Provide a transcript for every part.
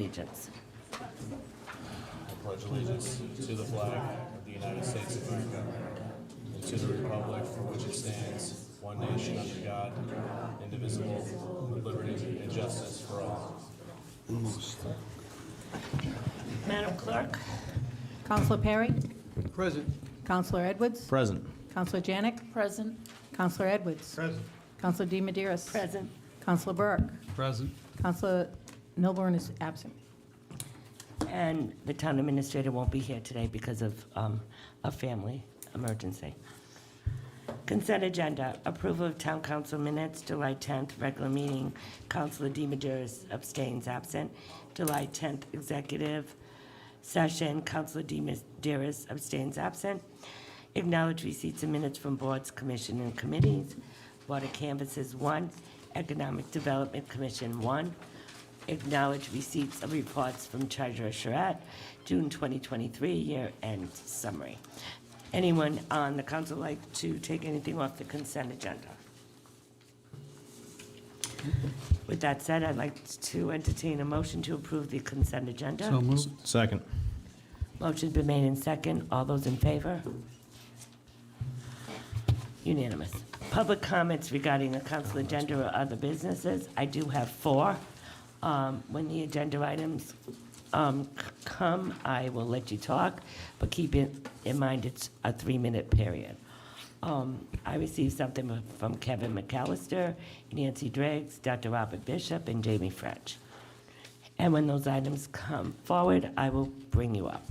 Allegiance. I pledge allegiance to the flag of the United States of America and to the republic for which it stands, one nation under God, indivisible, with liberty and justice for all. Madam Clerk? Councilor Perry? Present. Councilor Edwards? Present. Councilor Janick? Present. Councilor Edwards? Present. Councilor deMedeiros? Present. Councilor Burk? Present. Councilor Milbourne is absent. And the town administrator won't be here today because of a family emergency. Consent agenda, approval of town council minutes, July 10th, regular meeting, Councilor deMedeiros abstains, absent. July 10th, executive session, Councilor deMedeiros abstains, absent. Acknowledge receipts and minutes from boards, commission, and committees. Board of Canvassers, 1. Economic Development Commission, 1. Acknowledge receipts of reports from Treasurer Charette, June 2023, year-end summary. Anyone on the council like to take anything off the consent agenda? With that said, I'd like to entertain a motion to approve the consent agenda. So moved. Second. Motion's been made in second. All those in favor? Unanimous. Public comments regarding the council agenda or other businesses. I do have 4. When the agenda items come, I will let you talk, but keep it in mind it's a 3-minute period. I received something from Kevin McAlister, Nancy Driggs, Dr. Robert Bishop, and Jamie French. And when those items come forward, I will bring you up.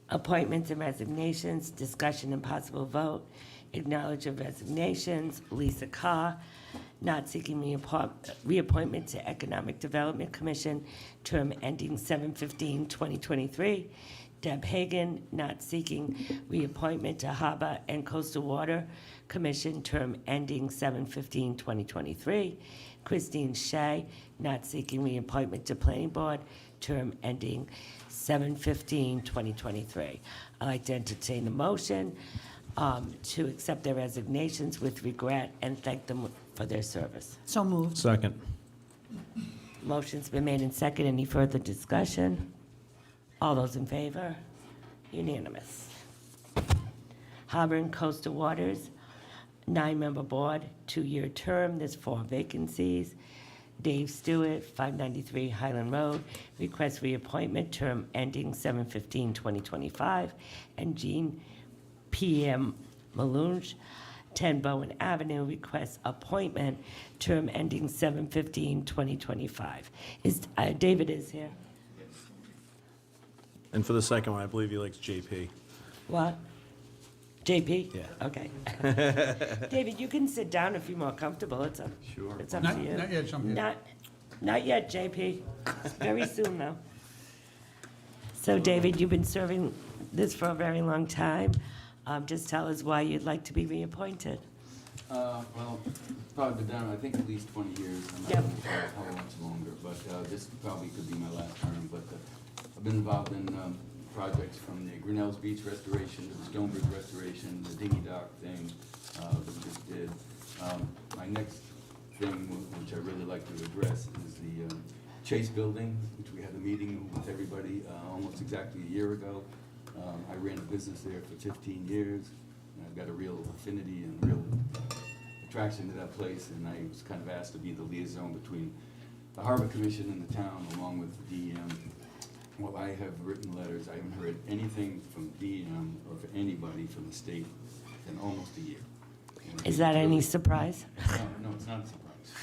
Appointments and resignations, discussion and possible vote. Acknowledge of resignations, Lisa Carr, not seeking reappointment to Economic Development Commission, term ending 7/15/2023. Deb Hagan, not seeking reappointment to Harbor and Coastal Water Commission, term ending 7/15/2023. Christine Shea, not seeking reappointment to Planning Board, term ending 7/15/2023. I'd like to entertain a motion to accept their resignations with regret and thank them for their service. So moved. Second. Motion's been made in second. Any further discussion? All those in favor? Unanimous. Harbor and Coastal Waters, 9-member board, 2-year term. There's 4 vacancies. Dave Stewart, 593 Highland Road, requests reappointment, term ending 7/15/2025. And Jean P.M. Malunge, 10 Bowen Avenue, requests appointment, term ending 7/15/2025. David is here. And for the second one, I believe he likes JP. What? JP? Yeah. Okay. David, you can sit down if you're more comfortable. It's up to you. Not yet, jump in. Not yet, JP. Very soon, though. So, David, you've been serving this for a very long time. Just tell us why you'd like to be reappointed. Well, probably been down, I think, at least 20 years. I'm not Yep. sure how much longer, but this probably could be my last term. But I've been involved in projects from the Grinnell's Beach restoration to the Stonebridge restoration, the dinghy dock thing that we just did. My next thing, which I really like to address, is the Chase building, which we had a meeting with everybody almost exactly a year ago. I ran a business there for 15 years, and I've got a real affinity and real attraction to that place, and I was kind of asked to be the liaison between the Harbor Commission and the town, along with the DEM. Well, I have written letters. I haven't heard anything from DEM or for anybody from the state in almost a year. Is that any surprise? No, it's not a surprise.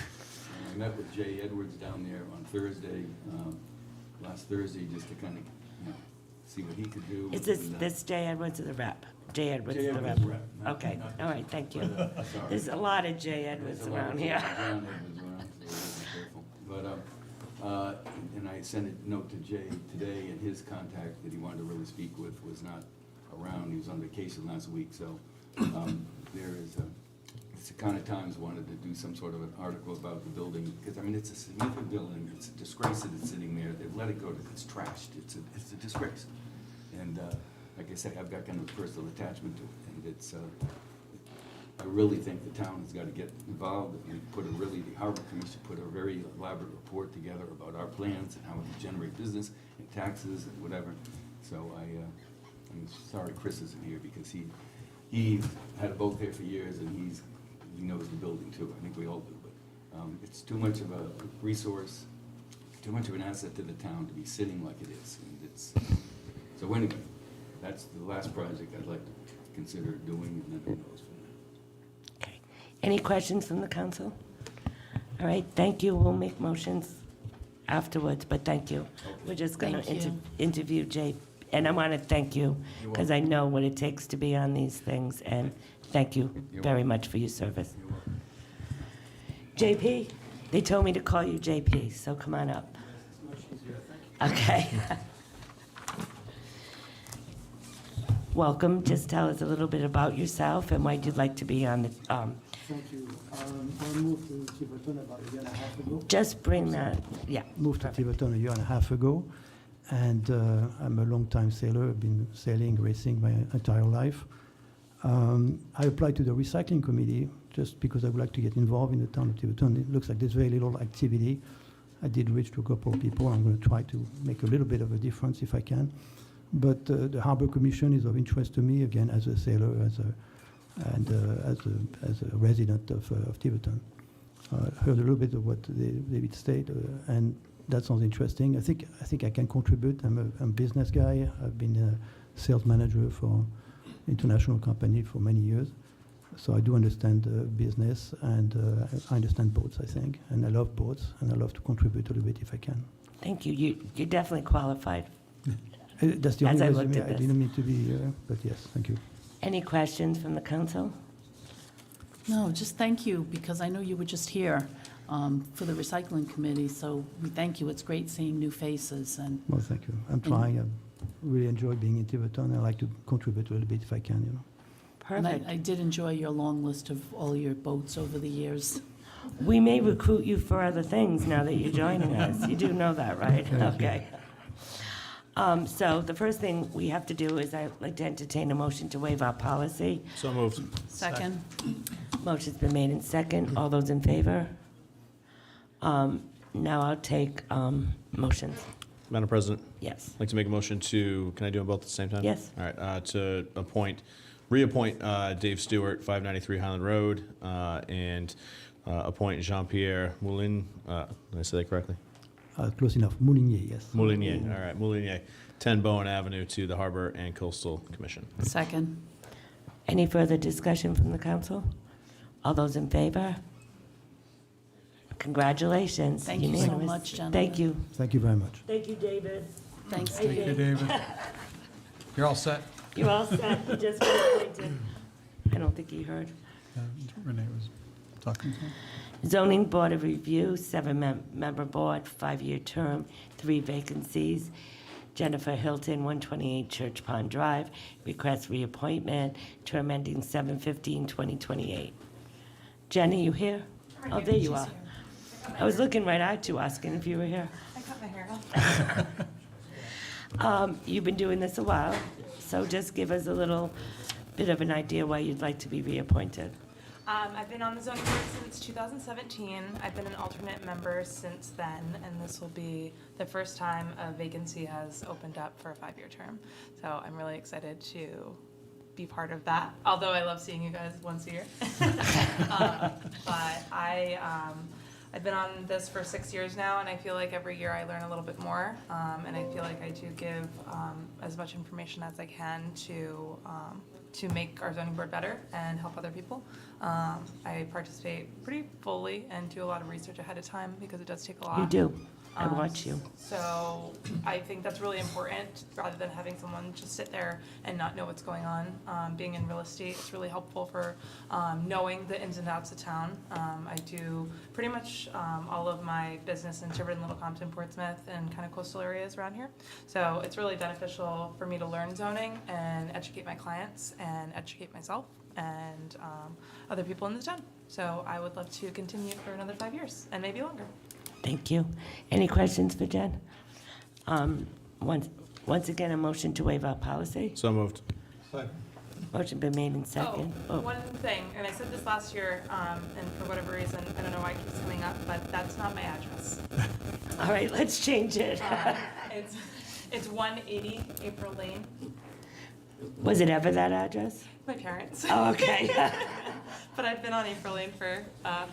And I met with Jay Edwards down there on Thursday, last Thursday, just to kind of, see what he could do. Is this Jay Edwards or the rep? Jay Edwards Jay is the Edwards, rep? rep, not- Okay, not- all right, thank you. Sorry. There's a lot of Jay Edwards There's a lot around of here. John Edwards around, so be careful. But, and I sent a note to Jay today, and his contact that he wanted to really speak with was not around. He was on vacation last week, so there is it's the kind of times wanted to do some sort of an article about the building, because, I mean, it's a significant building. It's a disgrace that it's sitting there. They've let it go, it's trashed. It's a disgrace. And like I said, I've got kind of a personal attachment to it, and it's I really think the town has got to get involved. We put the Harbor Commission put a very elaborate report together about our plans and how we generate business and taxes and whatever. So I'm sorry Chris isn't here because he had a boat there for years and he knows the building too. I think we all do, but it's too much of a resource, too much of an asset to the town to be sitting like it is. And so anyway, that's the last project I'd like to consider doing, and then who knows from there. Okay. Any questions from the council? All right, thank you. We'll make motions afterwards, but thank you. We're just going Thank to you. interview Jay, and I want to thank you because I know what it takes to be on these things, and thank you You're very welcome. much for your service. You're welcome. JP, they told me to call you JP, so come on up. Okay. Welcome. Just tell us a little bit about yourself and why you'd like to be on the, Thank you. I moved to Tiverton about a year and a half ago. just bring that, yeah. Moved to perfect. Tiverton a year and a half ago, and I'm a long-time sailor. I've been sailing, racing my entire life. I applied to the recycling committee just because I would like to get involved in the town of Tiverton. It looks like there's very little activity. I did reach to a couple of people. I'm going to try to make a little bit of a difference if I can. But the Harbor Commission is of interest to me, again, as a sailor, as a resident of Tiverton. Heard a little bit of what David said, and that sounds interesting. I think I can contribute. I'm a business guy. I've been a sales manager for international company for many years, so I do understand business, and I understand boats, I think, and I love boats, and I love to contribute a little bit if I can. Thank you. You're definitely qualified. That's the As only I looked resume. at I this. didn't mean to be, but yes, thank you. Any questions from the council? No, just thank you, because I know you were just here for the recycling committee, so we thank you. It's great seeing new faces, and Well, thank you. I'm trying. I really enjoy being in Tiverton. I like to contribute a little bit if I can, and Perfect. I did enjoy your long list of all your boats over the years. We may recruit you for other things now that you're joining us. You do know that, right? Okay. So the first thing we have to do is I'd like to entertain a motion to waive our policy. So moved. Second? Motion's been made in second. All those in favor? Now I'll take motions. Madam President, Yes. I'd like to make a motion to, can I do them both at the same time? Yes. All right, to reappoint Dave Stewart, 593 Highland Road, and appoint Jean-Pierre Moulin, did I say that correctly? Close enough. Moulinier, yes. Moulinier, all right, Moulinier, 10 Bowen Avenue to the Harbor and Coastal Commission. Second? Any further discussion from the council? All those in favor? Congratulations. Thank you so Unanimous. much, gentlemen. Thank you. Thank you very much. Thank you, David. Thanks, Hey, David. Dave. David. You're all set? You're all set. You just got appointed. I don't think he heard. Renee was talking to him. Zoning Board of Review, 7-member board, 5-year term, 3 vacancies. Jennifer Hilton, 128 Church Pond Drive, requests reappointment, term ending 7/15/2028. Jenny, you here? Oh, there you are. I was looking right at you, asking if you were here. I cut my hair off. You've been doing this a while, so just give us a little bit of an idea why you'd like to be reappointed. I've been on the zoning board since 2017. I've been an alternate member since then, and this will be the first time a vacancy has opened up for a 5-year term. So I'm really excited to be part of that, although I love seeing you guys once a year. But I've been on this for 6 years now, and I feel like every year I learn a little bit more, and I feel like I do give as much information as I can to make our zoning board better and help other people. I participate pretty fully and do a lot of research ahead of time because it does take a lot. You do. I watch you. So I think that's really important, rather than having someone just sit there and not know what's going on. Being in real estate, it's really helpful for knowing the ins and outs of town. I do pretty much all of my business in Tiverton, Little Compton, Portsmouth, and kind of coastal areas around here. So it's really beneficial for me to learn zoning and educate my clients and educate myself and other people in the town. So I would love to continue for another 5 years and maybe longer. Thank you. Any questions for Jen? Once again, a motion to waive our policy. So moved. Motion been made in second. One thing, and I said this last year, and for whatever reason, I don't know why it keeps coming up, but that's not my address. All right, let's change it. It's 180 April Lane, Was it ever that address? my parents. Oh, okay. But I've been on April Lane for 5.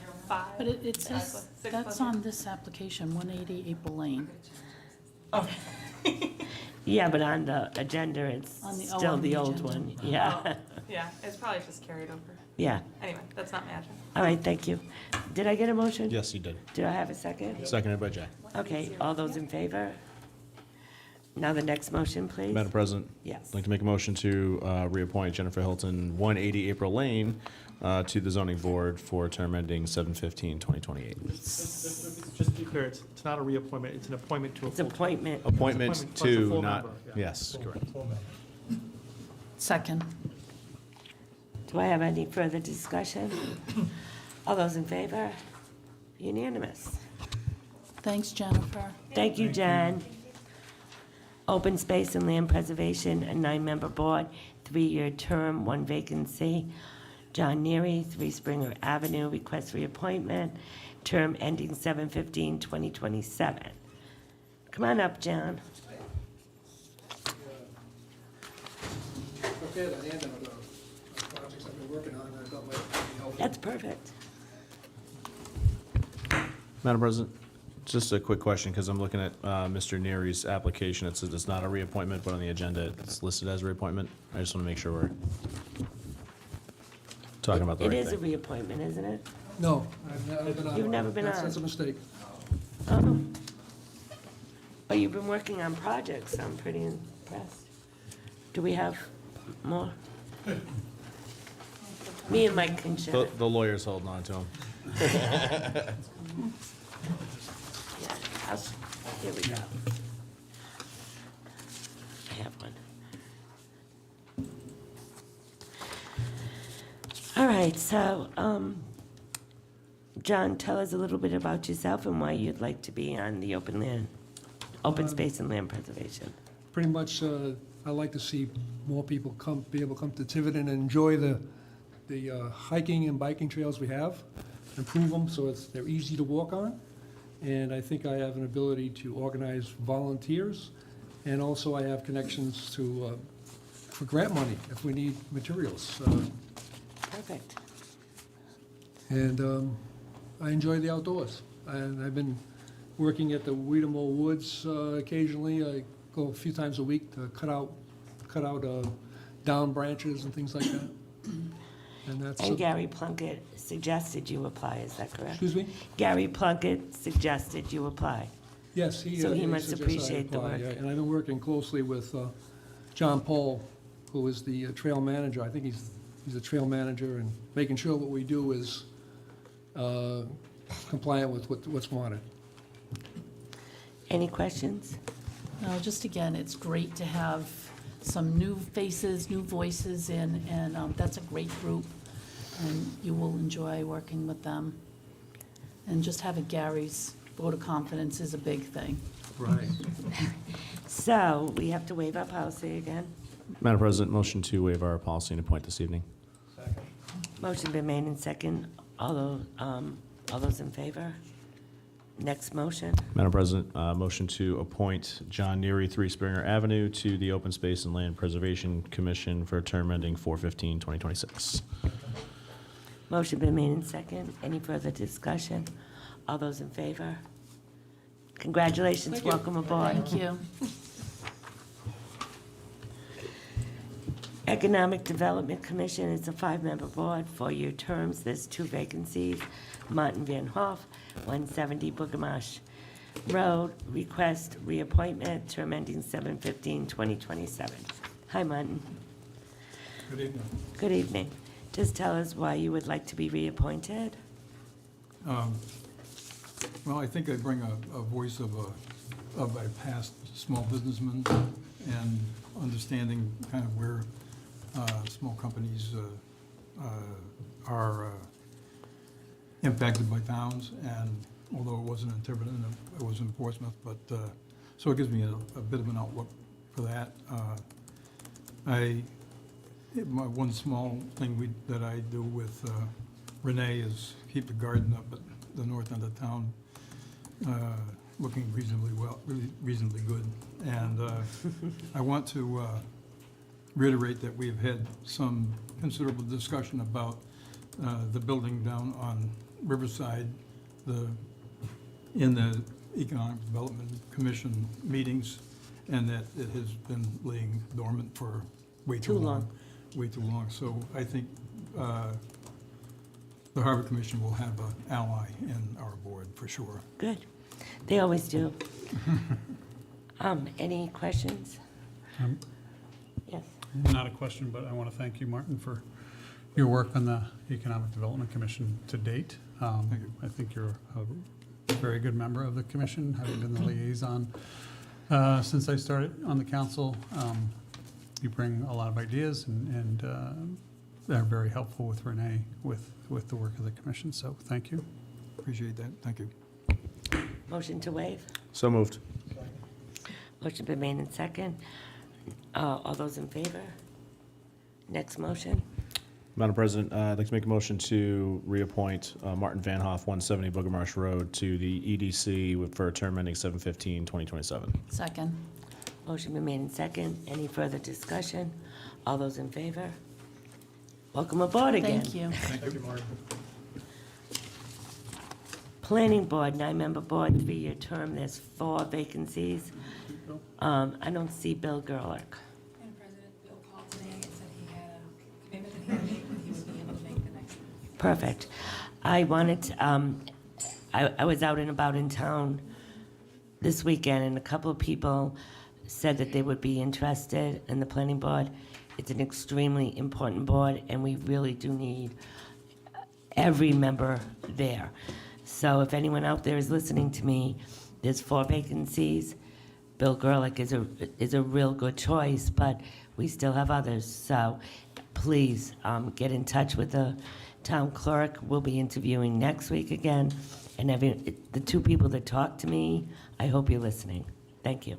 But it says, 6 that's plus on this application, 180 April Lane. Yeah, but on the agenda, it's On the- still on the the old agenda. one. Yeah, Yeah, it's probably just carried over. yeah. Anyway, that's not my address. All right, thank you. Did I get a motion? Yes, you did. Do I have a second? Seconded by Jay. Okay, all those in favor? Now the next motion, please. Madam President, Yes. I'd like to make a motion to reappoint Jennifer Hilton, 180 April Lane, to the zoning board for a term ending 7/15/2028. Just to be clear, it's not a reappointment, it's an appointment to a It's full. appointment. Appointment Appointment, but it's a to, full not, member, yeah. yes, Full- correct. full member. Second. Do I have any further discussion? All those in favor? Unanimous. Thanks, Jennifer. Thank you, Jen. Open Space and Land Preservation, a 9-member board, 3-year term, 1 vacancy. John Neary, 3 Springer Avenue, request reappointment, term ending 7/15/2027. Come on up, John. Prepared a handout of projects I've been working on, I thought might be helpful. That's perfect. Madam President, just a quick question, because I'm looking at Mr. Neary's application. It says it's not a reappointment, but on the agenda, it's listed as a reappointment. I just want to make sure we're talking about the It right is a thing. reappointment, isn't it? No, I've never been on. You've one. never been That's on. a mistake. Oh. But you've been working on projects, I'm pretty impressed. Do we have more? Me and Mike can share. The lawyer's holding on to him. Yeah, here we go. I have one. All right, so, John, tell us a little bit about yourself and why you'd like to be on the open space and land preservation. Pretty much, I like to see more people be able to come to Tiverton and enjoy the hiking and biking trails we have, improve them so they're easy to walk on. And I think I have an ability to organize volunteers, and also I have connections for grant money if we need materials. Perfect. And I enjoy the outdoors. And I've been working at the Weedamo Woods occasionally. I go a few times a week to cut out down branches and things like that. And that's, And Gary Plunkett suggested you apply, is that correct? excuse me? Gary Plunkett suggested you apply. Yes, he. So he must suggests I appreciate the apply, work. yeah. And I've been working closely with John Paul, who is the trail manager. I think he's a trail manager, and making sure what we do is compliant with what's wanted. Any questions? No, just again, it's great to have some new faces, new voices in, and that's a great group, and you will enjoy working with them. And just having Gary's vote of confidence is a big thing. Right. So, we have to waive our policy again. Madam President, motion to waive our policy and appoint this evening. Motion been made in second. All those in favor? Next motion. Madam President, motion to appoint John Neary, 3 Springer Avenue, to the Open Space and Land Preservation Commission for a term ending 4/15/2026. Motion been made in second. Any further discussion? All those in favor? Congratulations, welcome aboard. Thank you. Economic Development Commission is a 5-member board, 4-year terms. There's 2 vacancies. Martin Van Hoff, 170 Boogamarsh Road, request reappointment, term ending 7/15/2027. Hi, Martin. Good evening. Good evening. Just tell us why you would like to be reappointed. Well, I think I bring a voice of a past small businessman and understanding kind of where small companies are impacted by towns, and although it wasn't in Tiverton, it was in Portsmouth, but, so it gives me a bit of an outlook for that. I One small thing that I do with Renee is keep the garden up at the north end of town, looking reasonably well, really reasonably good. And I want to reiterate that we've had some considerable discussion about the building down on Riverside, in the Economic Development Commission meetings, and that it has been laying dormant for way too long. Way too long. So I think the Harbor Commission will have an ally in our board for sure. Good. They always do. Any questions? Yes. Not a question, but I want to thank you, Martin, for your work on the Economic Development Commission to date. Thank you. I think you're a very good member of the commission, having been the liaison since I started on the council. You bring a lot of ideas and are very helpful with Renee with the work of the commission, so thank you. Appreciate that. Thank you. Motion to waive? So moved. Motion been made in second. All those in favor? Next motion? Madam President, I'd like to make a motion to reappoint Martin Van Hoff, 170 Booger Marsh Road, to the EDC for a term ending 7/15/2027. Second. Motion been made in second. Any further discussion? All those in favor? Welcome aboard again. Thank you. Thank you, Martin. Planning Board, 9-member board, 3-year term. There's 4 vacancies. I don't see Bill Gerlich. And President Bill called today and said he had a commitment that he had made, but he would be able to make the next one. Perfect. I wanted to, I was out and about in town this weekend, and a couple of people said that they would be interested in the planning board. It's an extremely important board, and we really do need every member there. So if anyone out there is listening to me, there's 4 vacancies. Bill Gerlich is a real good choice, but we still have others. So please get in touch with the town clerk. We'll be interviewing next week again. And the 2 people that talked to me, I hope you're listening. Thank you.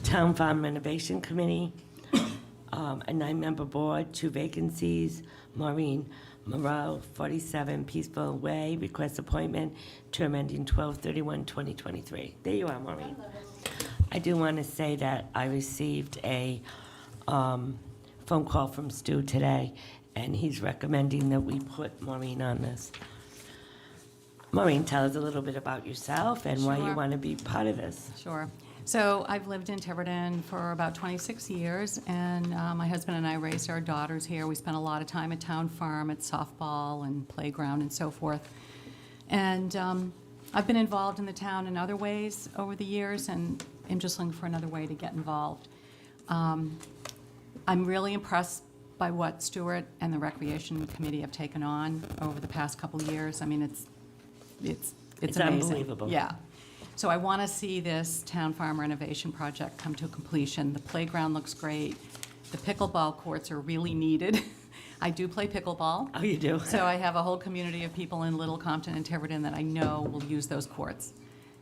Town Farm Renovation Committee, a 9-member board, 2 vacancies. Maureen Moreau, 47 Peaceful Way, request appointment, term ending 12/31/2023. There you are, Maureen. I do want to say that I received a phone call from Stu today, and he's recommending that we put Maureen on this. Maureen, tell us a little bit about yourself and why you Sure. want to be part of this. Sure. So I've lived in Tiverton for about 26 years, and my husband and I raised our daughters here. We spent a lot of time at Town Farm, at softball and playground and so forth. And I've been involved in the town in other ways over the years, and I'm just looking for another way to get involved. I'm really impressed by what Stuart and the Recreation Committee have taken on over the past couple of years. I mean, it's It's amazing. unbelievable. Yeah. So I want to see this town farm renovation project come to completion. The playground looks great. The pickleball courts are really needed. I do play pickleball. Oh, you do? So I have a whole community of people in Little Compton and Tiverton that I know will use those courts.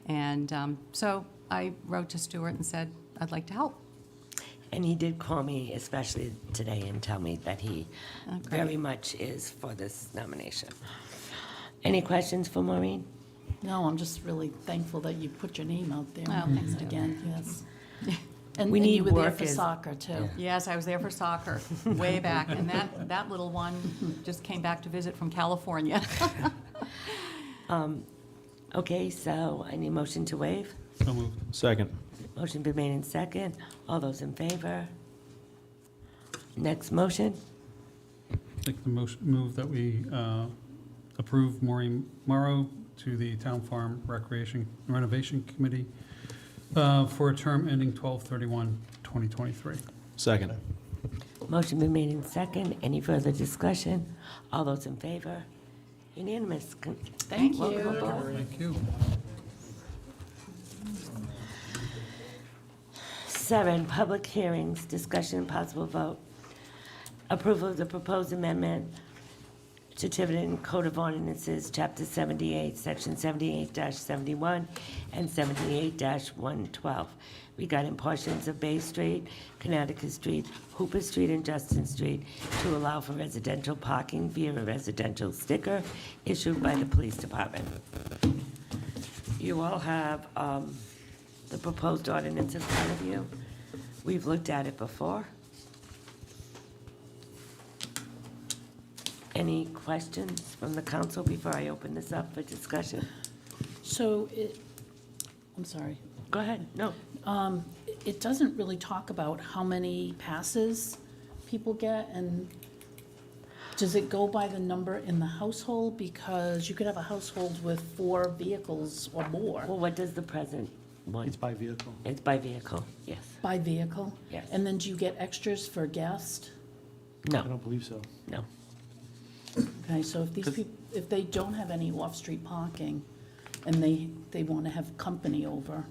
And so I wrote to Stuart and said, I'd like to help. And he did call me, especially today, and tell me that he Oh, great. very much is for this nomination. Any questions for Maureen? No, I'm just really thankful that you put your name out there. Oh, thanks, Deborah. Again, yes. And We and need you were there for workers. soccer, too. Yes, I was there for soccer, way back. And that little one just came back to visit from California. Okay, so I need a motion to waive. So moved. Second. Motion been made in second. All those in favor? Next motion? Make the move that we approve Maureen Morrow to the Town Farm Recreation Renovation Committee for a term ending 12/31/2023. Second. Motion been made in second. Any further discussion? All those in favor? Unanimous. Thank you. Welcome aboard. Thank you. 7, public hearings, discussion and possible vote. Approval of the proposed amendment to Tiverton Code of Ordinances, Chapter 78, Section 78-71 and 78-112, regarding portions of Bay Street, Canonicus Street, Hooper Street, and Judson Street to allow for residential parking via a residential sticker issued by the police department. You all have the proposed ordinance in front of you. We've looked at it before. Any questions from the council before I open this up for discussion? So I'm sorry. Go ahead, no. It doesn't really talk about how many passes people get, and does it go by the number in the household? Because you could have a household with 4 vehicles or more. Well, what does the present one? It's by vehicle. It's by vehicle, yes. By vehicle? Yes. And then do you get extras for guests? I No, don't believe so. no. Okay, so if these people, if they don't have any off-street parking, and they want to have company over,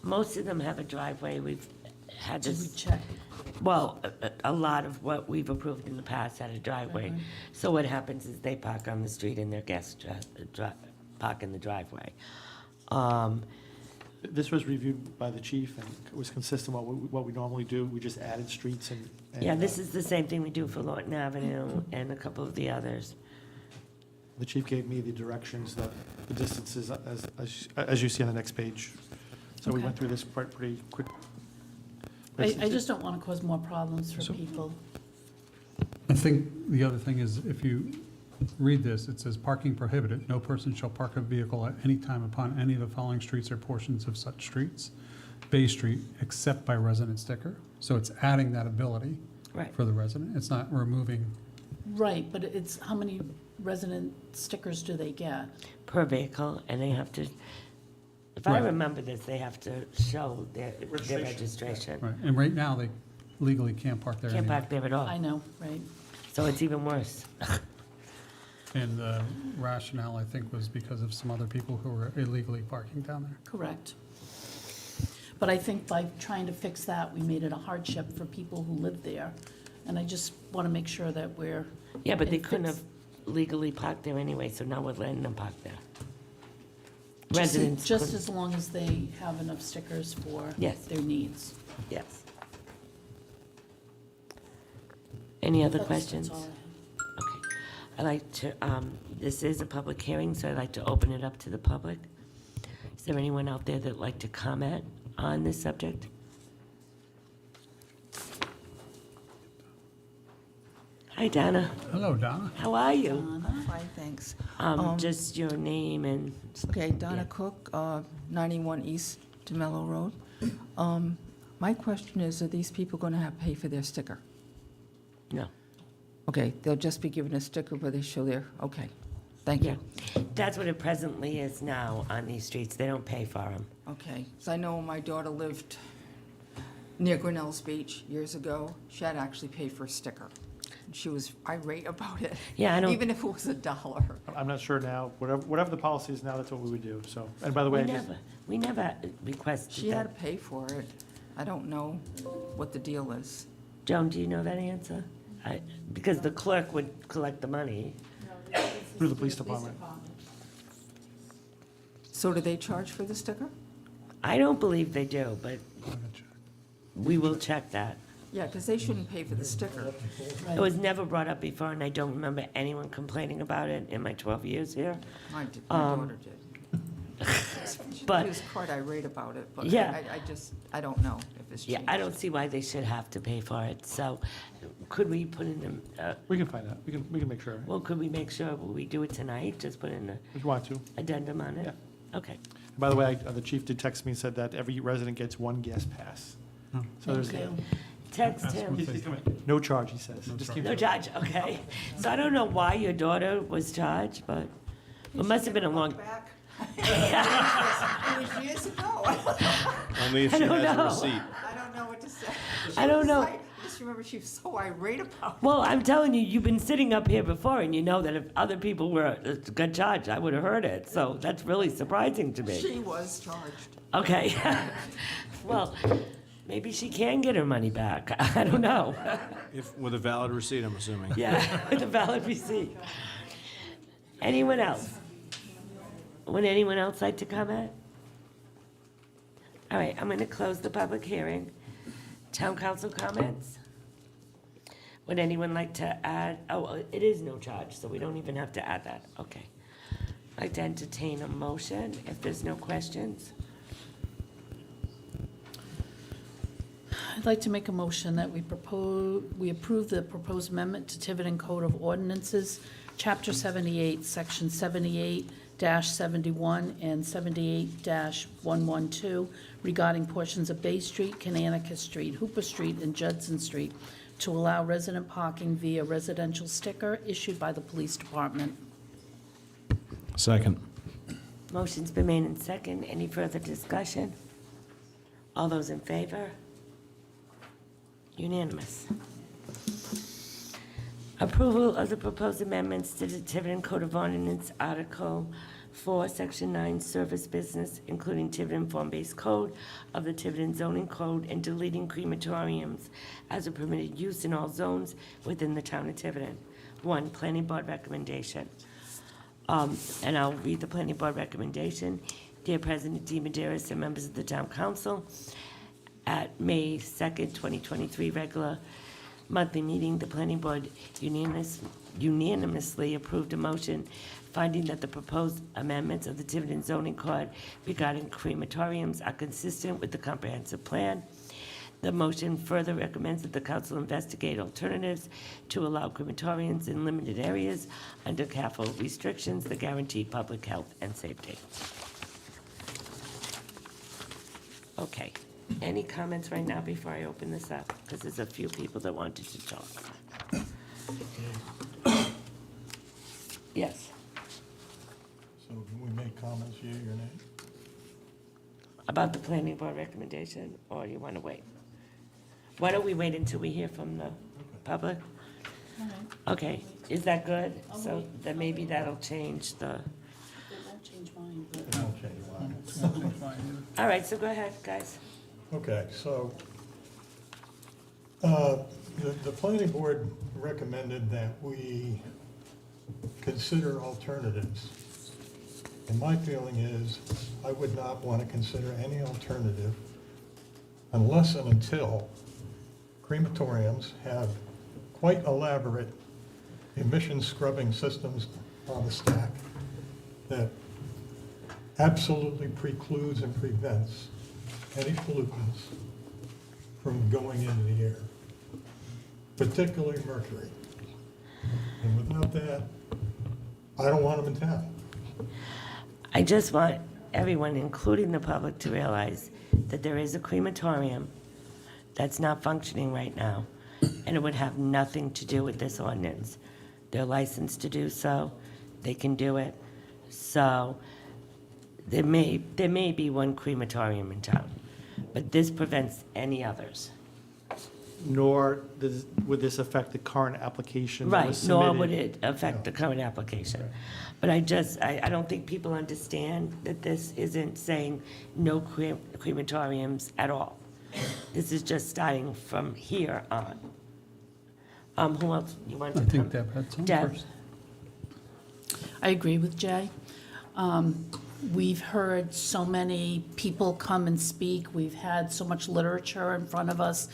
Most of them have a driveway. We've had do we this, check? well, a lot of what we've approved in the past had a driveway. Driveway. So what happens is they park on the street and their guests park in the driveway. This was reviewed by the chief and it was consistent with what we normally do. We just added streets and. Yeah, this is the same thing we do for Lawton Avenue and a couple of the others. The chief gave me the directions, that the distances as you see on the next page. So we Okay. went through this pretty quick. I just don't want to cause more problems for So- people. I think the other thing is, if you read this, it says parking prohibited. No person shall park a vehicle at any time upon any of the following streets or portions of such streets. Bay Street, except by resident sticker. So it's adding that ability Right. for the resident. It's not removing. Right, but it's, how many resident stickers do they get? Per vehicle, and they have to, if I Right. remember this, they have to show their registration. Right, and right now, they legally can't park there Can't anyway. park there at all, I know, right? so it's even worse. And the rationale, I think, was because of some other people who were illegally parking down there. Correct. But I think by trying to fix that, we made it a hardship for people who live there. And I just want to make sure that we're. Yeah, but they it couldn't fits- have legally parked there anyway, so now we're letting them park there. Just- Residents Just couldn't- as long as they have enough stickers for Yes. their needs. Yes. Any other That's questions? all I have. Okay. I'd like to, this is a public hearing, so I'd like to open it up to the public. Is there anyone out there that'd like to comment on this subject? Hi, Donna. Hello, Donna. How are you? I'm fine, thanks. Just your name and, Okay, Donna Yeah. Cook, 91 East DeMello Road. My question is, are these people going to have to pay for their sticker? no. Okay, they'll just be given a sticker where they show their, okay, thank Yeah, you. that's what it presently is now on these streets. They don't pay for them. Okay, so I know when my daughter lived near Grinnell's Beach years ago, she had to actually pay for a sticker. She was irate about it. Yeah, I don't- Even if it was $1. I'm not sure now, whatever the policy is now, that's what we would do, so. And by the way, We never requested She had that. to pay for it. I don't know what the deal is. Joan, do you know that answer? Because the clerk would collect the money. Through the police department. So do they charge for the sticker? I don't believe they do, but we will check that. Yeah, because they shouldn't pay for the sticker. It was never brought up before, and I don't remember anyone complaining about it in my 12 years here. My daughter did. But- She was quite irate about it, but Yeah. I don't know if it's Yeah, changed. I don't see why they should have to pay for it, so could we put in, We can find out, we can make sure, well, could we make sure, will we do it tonight? Just put in an if you want to. addendum on it? Okay. By the way, the chief did text me and said that every resident gets one guest pass. Oh. So there's, Thank you. Text him. he's coming. No charge, he says. No Just charge. keep No it- charge, okay. So I don't know why your daughter was charged, but it must have been a long. Back. It was years ago. Only if I she don't has a know. receipt. I don't know what to say. I don't know. I just remember she was so irate about it. Well, I'm telling you, you've been sitting up here before, and you know that if other people got charged, I would have heard it. So that's really surprising to me. She was charged. Okay. Well, maybe she can get her money back. I don't know. If, with a valid receipt, I'm assuming. Yeah, with a valid receipt. Anyone else? Would anyone else like to comment? All right, I'm going to close the public hearing. Town council comments? Would anyone like to add, oh, it is no charge, so we don't even have to add that, okay. I'd like to entertain a motion if there's no questions. I'd like to make a motion that we approve the proposed amendment to Tiverton Code of Ordinances, Chapter 78, Section 78-71 and 78-112 regarding portions of Bay Street, Canonicus Street, Hooper Street, and Judson Street to allow resident parking via residential sticker issued by the police department. Second. Motion's been made in second. Any further discussion? All those in favor? Unanimous. Approval of the proposed amendments to the Tiverton Code of Ordinance, Article 4, Section 9, Service Business, including Tiverton Form-Based Code of the Tiverton Zoning Code, and deleting crematoriums as a permitted use in all zones within the town of Tiverton. 1, Planning Board recommendation. And I'll read the Planning Board recommendation. Dear President deMedeiros and members of the Town Council, at May 2nd, 2023 regular monthly meeting, the Planning Board unanimously approved a motion finding that the proposed amendments of the Tiverton Zoning Code regarding crematoriums are consistent with the comprehensive plan. The motion further recommends that the council investigate alternatives to allow crematoriums in limited areas under careful restrictions that guarantee public health and safety. Okay. Any comments right now before I open this up? Because there's a few people that wanted to talk. Yes, So can we make comments, yea or nay? about the planning board recommendation, or you want to wait? Why don't we wait until we hear from the public? Okay, is that good? So then maybe that'll change the, It won't change mine, but. It won't change mine. all right, so go ahead, guys. Okay, so, the planning board recommended that we consider alternatives. And my feeling is, I would not want to consider any alternative unless and until crematoriums have quite elaborate emission scrubbing systems on the stack that absolutely precludes and prevents any pollutants from going into the air, particularly mercury. And without that, I don't want them in town. I just want everyone, including the public, to realize that there is a crematorium that's not functioning right now, and it would have nothing to do with this ordinance. They're licensed to do so, they can do it. So there may be one crematorium in town, but this prevents any others. Nor would this affect the current application that was Right, nor submitted. would it affect the current application. But I don't think people understand that this isn't saying no crematoriums at all. This is just starting from here on. Who else you want to I come? think Deb had some Deb. first. I agree with Jay. We've heard so many people come and speak. We've had so much literature in front of us.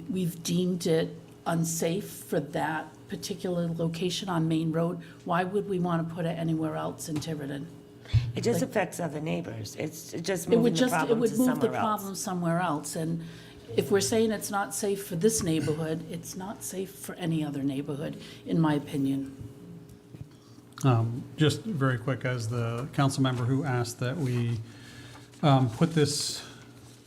We've deemed it unsafe for that particular location on Main Road. Why would we want to put it anywhere else in Tiverton? It just affects other neighbors. It's just It would moving the just, it problem to would move the somewhere else. problem somewhere else. And if we're saying it's not safe for this neighborhood, it's not safe for any other neighborhood, in my opinion. Just very quick, as the council member who asked that we put this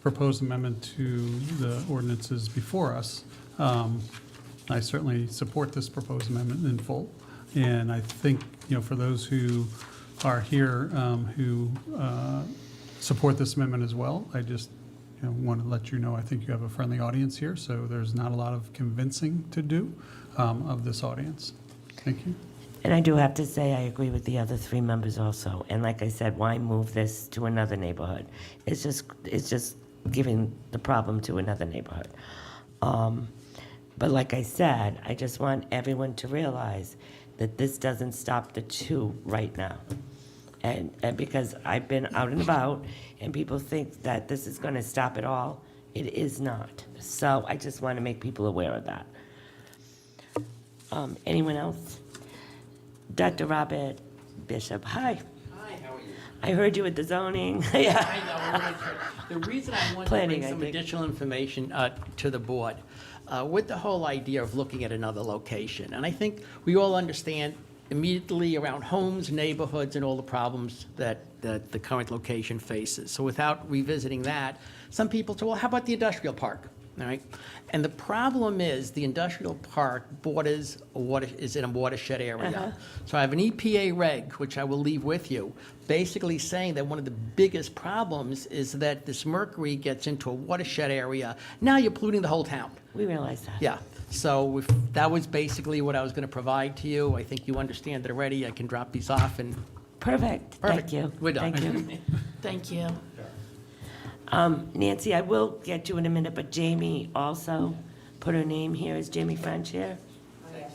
proposed amendment to the ordinances before us, I certainly support this proposed amendment in full. And I think, for those who are here who support this amendment as well, I just want to let you know, I think you have a friendly audience here, so there's not a lot of convincing to do of this audience. Thank you. And I do have to say, I agree with the other three members also. And like I said, why move this to another neighborhood? It's just giving the problem to another neighborhood. But like I said, I just want everyone to realize that this doesn't stop the two right now. And because I've been out and about, and people think that this is gonna stop it all, it is not. So I just want to make people aware of that. Anyone else? Dr. Robert Bishop, hi. Hi, how are you? I heard you at the zoning. Yeah. I know. The reason I wanted to Planning, bring I some think. additional information to the board, with the whole idea of looking at another location, and I think we all understand immediately around homes, neighborhoods, and all the problems that the current location faces. So without revisiting that, some people say, well, how about the industrial park? All right? And the problem is the industrial park borders is in a watershed area. So I have an EPA reg, which I will leave with you, basically saying that one of the biggest problems is that this mercury gets into a watershed area. Now you're polluting the whole town. We realize that. Yeah. So that was basically what I was going to provide to you. I think you understand it already. I can drop these off and. Perfect. Thank Perfect. you. We're done. Thank you. Thank you. Nancy, I will get you in a minute, but Jamie also put her name here. Is Jamie French here? Yes.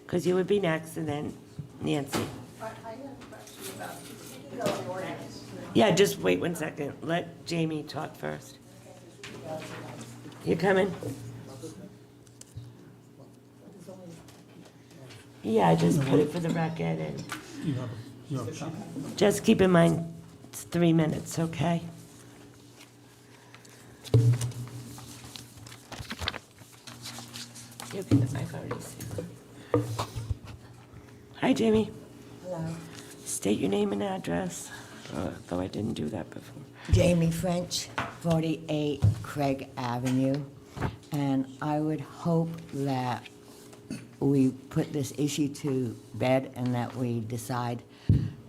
Because you would be next, and then Nancy. I have a question about the ordinance. Yeah, just wait 1 second. Let Jamie talk first. You coming? Yeah, just put it for the record, and You have a comment? just keep in mind, it's 3 minutes, okay? You can, I've already seen it. Hi, Jamie. Hello. State your name and address, though I didn't do that before. Jamie French, 48 Craig Avenue. And I would hope that we put this issue to bed and that we decide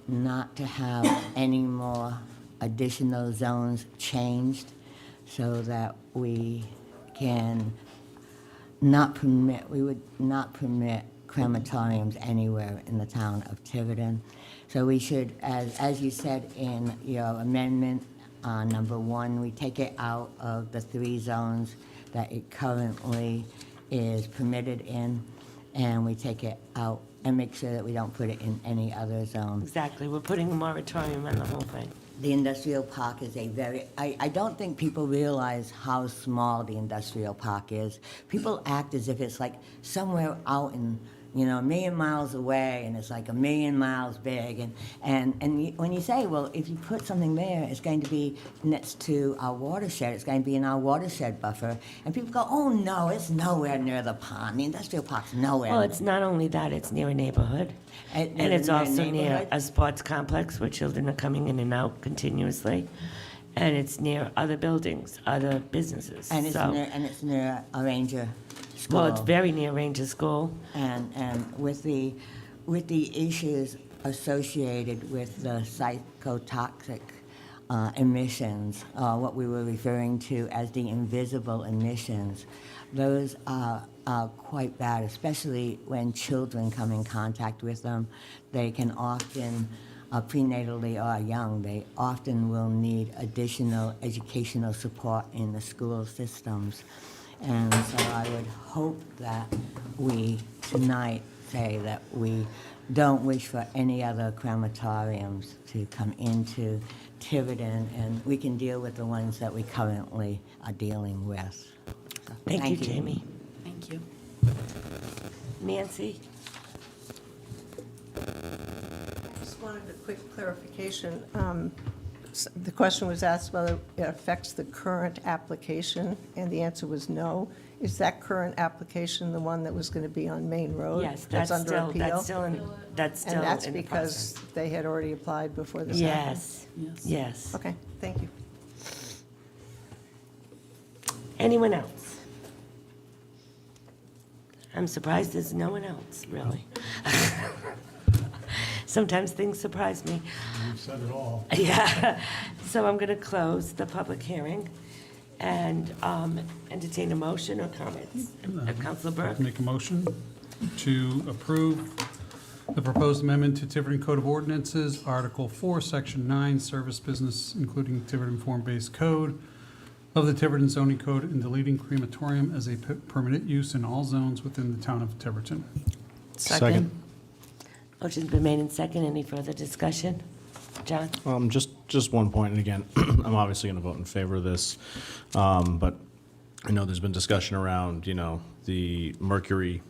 not to have any more additional zones changed so that we can we would not permit crematoriums anywhere in the town of Tiverton. So we should, as you said in your amendment, number 1, we take it out of the 3 zones that it currently is permitted in, and we take it out and make sure that we don't put it in any other zone. Exactly, we're putting a moratorium on the whole thing. The industrial park is a very, I don't think people realize how small the industrial park is. People act as if it's like somewhere out in, a million miles away, and it's like a million miles big. And when you say, well, if you put something there, it's going to be next to our watershed, it's going to be in our watershed buffer, and people go, oh, no, it's nowhere near the pond. The industrial park's nowhere. Well, it's not only that, it's near a neighborhood. And it's also near a sports complex where children are coming in and out continuously. And it's near other buildings, other businesses. And it's near a ranger school. Well, it's very near Ranger School. And with the issues associated with the psychotoxic emissions, what we were referring to as the invisible emissions, those are quite bad, especially when children come in contact with them. They can often, prenatally or young, they often will need additional educational support in the school systems. And so I would hope that we tonight say that we don't wish for any other crematoriums to come into Tiverton, and we can deal with the ones that we currently are dealing with. So, Thank you, Jamie. Thank you. Nancy? I just wanted a quick clarification. The question was asked whether it affects the current application, and the answer was no. Is that current application the one that was going to be on Main Road? Yes, that's under still, appeal? that's still And that's in the because process. they had already applied before this happened? Yes, yes. Okay, thank you. Anyone else? I'm surprised there's no one else, really. Sometimes things surprise me. You've said it all. Yeah, so I'm going to close the public hearing and entertain a motion or comments. Councilor Burk? Make a motion to approve the proposed amendment to Tiverton Code of Ordinances, Article 4, Section 9, Service Business, including Tiverton Form-Based Code of the Tiverton Zoning Code, and deleting crematorium as a permanent use in all zones within the town of Tiverton. Second. Motion's been made in second. Any further discussion? John? Just one point, and again, I'm obviously going to vote in favor of this, but I know there's been discussion around, the mercury,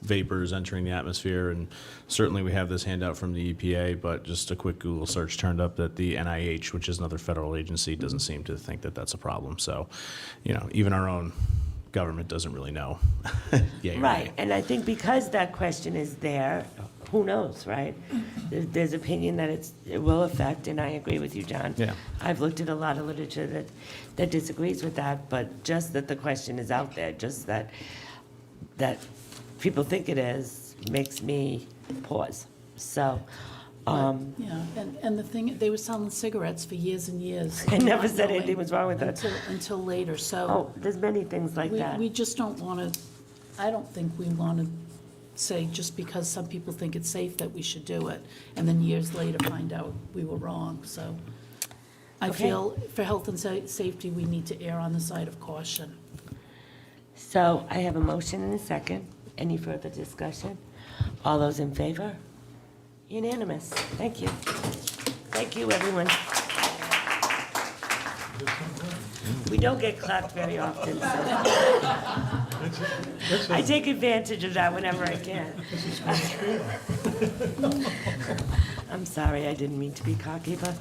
vapors entering the atmosphere, and certainly we have this handout from the EPA, but just a quick Google search turned up that the NIH, which is another federal agency, doesn't seem to think that that's a problem. So, even our own government doesn't really know. Yay or Right, nay. and I think because that question is there, who knows, right? There's opinion that it will affect, and I agree with you, John. Yeah. I've looked at a lot of literature that disagrees with that, but just that the question is out there, just that people think it is, makes me pause. So, Yeah, and the thing, they were selling cigarettes for years and years. I never not said knowing anything was wrong with that. Until later, so. Oh, there's many things like that. We just don't want to, I don't think we want to say just because some people think it's safe that we should do it, and then years later find out we were wrong, so. I Okay. feel for health and safety, we need to err on the side of caution. So I have a motion and a second. Any further discussion? All those in favor? Unanimous. Thank you. Thank you, everyone. We don't get clapped very often, so I take advantage of that whenever I can. I'm sorry, I didn't mean to be cocky, but,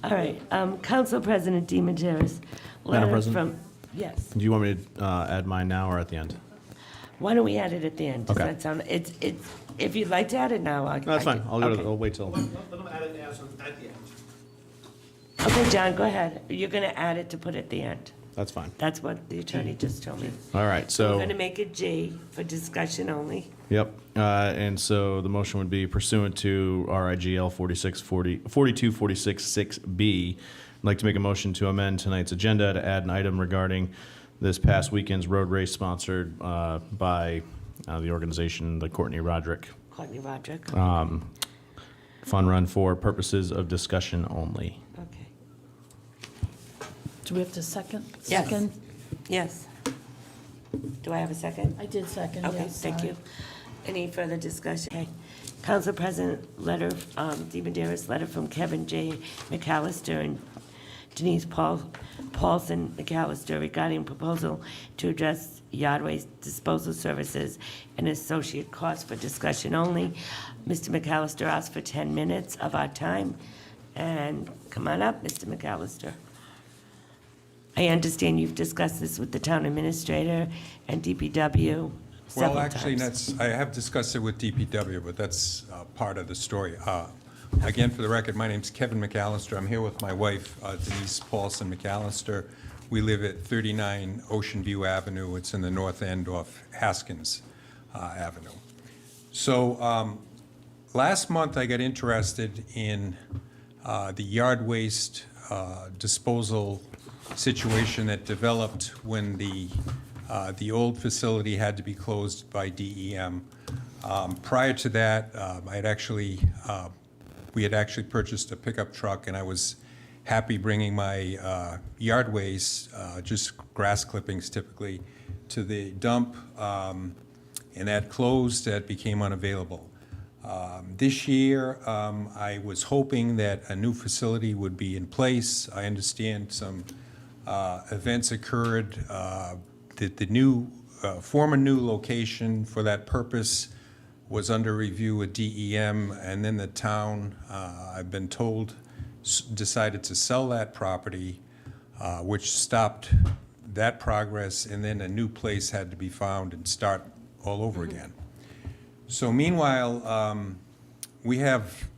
all right. Council President deMedeiros. Madam President? Yes. Do you want me to add mine now or at the end? Why don't we add it at the end? Does Okay. that sound, it's, if you'd like to add it now, I. No, that's fine. Okay. I'll wait till. Let them add it as at the end. Okay, John, go ahead. You're gonna add it to put at the end. That's fine. That's what the attorney just told me. All right, We're so. gonna make it G for discussion only. Yep, and so the motion would be pursuant to RIGL 4246-6B. I'd like to make a motion to amend tonight's agenda to add an item regarding this past weekend's road race sponsored by the organization, the Courtney Roderick Courtney Roderick. Fun Run for purposes of discussion only. Okay. Do we have to second? Yes. Second? Yes. Do I have a second? I did second, yes. Okay, thank sorry. you. Any further discussion? Okay. Council President, letter, deMedeiros, letter from Kevin J. McAllister and Denise Paulson-McAllister regarding proposal to address yard waste disposal services and associate costs for discussion only. Mr. McAllister asked for 10 minutes of our time, and come on up, Mr. McAllister. I understand you've discussed this with the town administrator and DPW several Well, actually, times. I have discussed it with DPW, but that's part of the story. Again, for the record, my name's Kevin McAllister. I'm here with my wife, Denise Paulson-McAllister. We live at 39 Ocean View Avenue. It's in the north end off Haskins Avenue. So last month, I got interested in the yard waste disposal situation that developed when the old facility had to be closed by DEM. Prior to that, we had actually purchased a pickup truck, and I was happy bringing my yard waste, just grass clippings typically, to the dump, and that closed, that became unavailable. This year, I was hoping that a new facility would be in place. I understand some events occurred, that the new, former new location for that purpose was under review with DEM, and then the town, I've been told, decided to sell that property, which stopped that progress, and then a new place had to be found and start all over again. So meanwhile, we have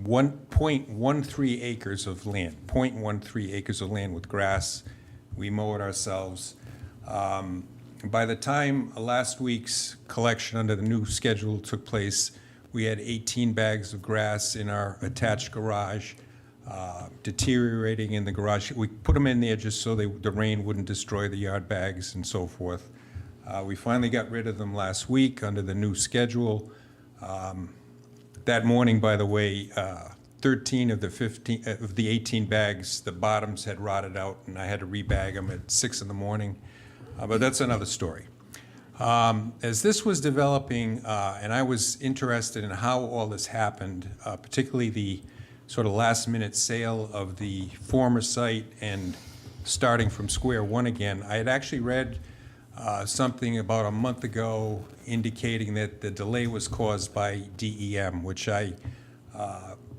1.13 acres of land, 0.13 acres of land with grass. We mow it ourselves. By the time last week's collection under the new schedule took place, we had 18 bags of grass in our attached garage, deteriorating in the garage. We put them in there just so the rain wouldn't destroy the yard bags and so forth. We finally got rid of them last week under the new schedule. That morning, by the way, 13 of the 18 bags, the bottoms had rotted out, and I had to rebag them at 6 in the morning. But that's another story. As this was developing, and I was interested in how all this happened, particularly the sort of last-minute sale of the former site and starting from square one again, I had actually read something about a month ago indicating that the delay was caused by DEM, which I'm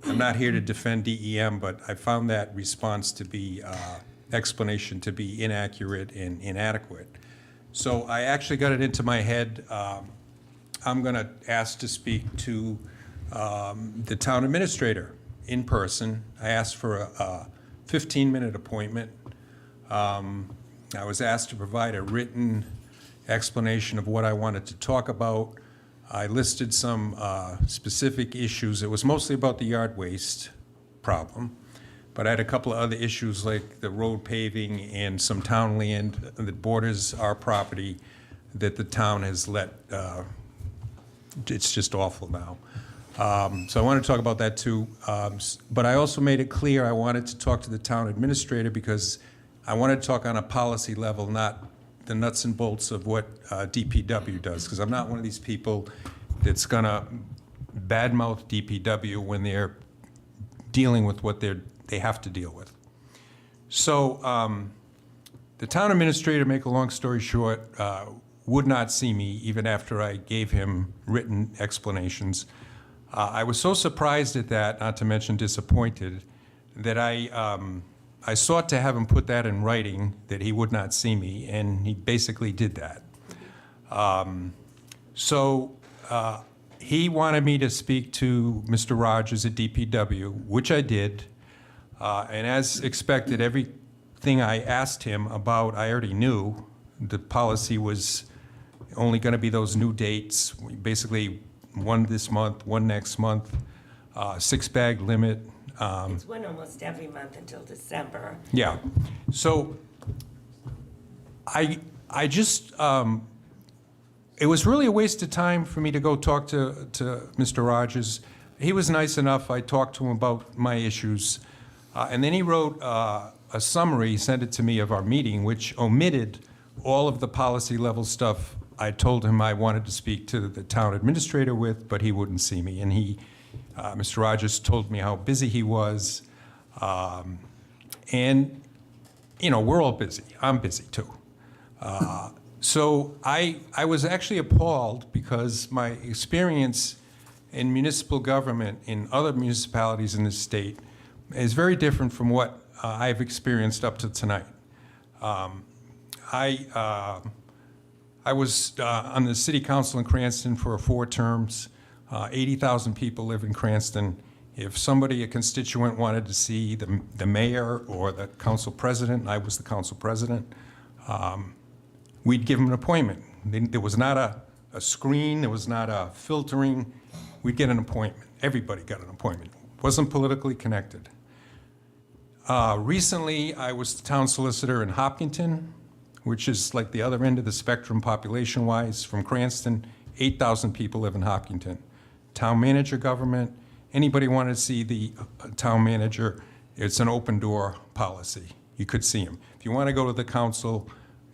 not here to defend DEM, but I found that response to be, explanation to be inaccurate and inadequate. So I actually got it into my head. I'm going to ask to speak to the town administrator in person. I asked for a 15-minute appointment. I was asked to provide a written explanation of what I wanted to talk about. I listed some specific issues. It was mostly about the yard waste problem, but I had a couple of other issues like the road paving and some town land that borders our property that the town has let, it's just awful now. So I want to talk about that too. But I also made it clear I wanted to talk to the town administrator because I wanted to talk on a policy level, not the nuts and bolts of what DPW does, because I'm not one of these people that's going to badmouth DPW when they're dealing with what they have to deal with. So the town administrator, make a long story short, would not see me even after I gave him written explanations. I was so surprised at that, not to mention disappointed, that I sought to have him put that in writing, that he would not see me, and he basically did that. He wanted me to speak to Mr. Rogers at DPW, which I did, and as expected, everything I asked him about, I already knew. The policy was only going to be those new dates, basically one this month, one next month, 6-bag limit. It's one almost every month until December. Yeah. So I just, it was really a waste of time for me to go talk to Mr. Rogers. He was nice enough. I talked to him about my issues. And then he wrote a summary, sent it to me of our meeting, which omitted all of the policy level stuff I told him I wanted to speak to the town administrator with, but he wouldn't see me. And Mr. Rogers told me how busy he was. And, you know, we're all busy. I'm busy too. So I was actually appalled because my experience in municipal government in other municipalities in this state is very different from what I've experienced up to tonight. I was on the city council in Cranston for 4 terms. 80,000 people live in Cranston. If somebody, a constituent, wanted to see the mayor or the council president, and I was the council president, we'd give them an appointment. There was not a screen, there was not a filtering. We'd get an appointment. Everybody got an appointment. Wasn't politically connected. Recently, I was the town solicitor in Hopkinton, which is like the other end of the spectrum population-wise. From Cranston, 8,000 people live in Hopkinton. Town manager government, anybody wanted to see the town manager, it's an open door policy. You could see him. If you want to go to the council,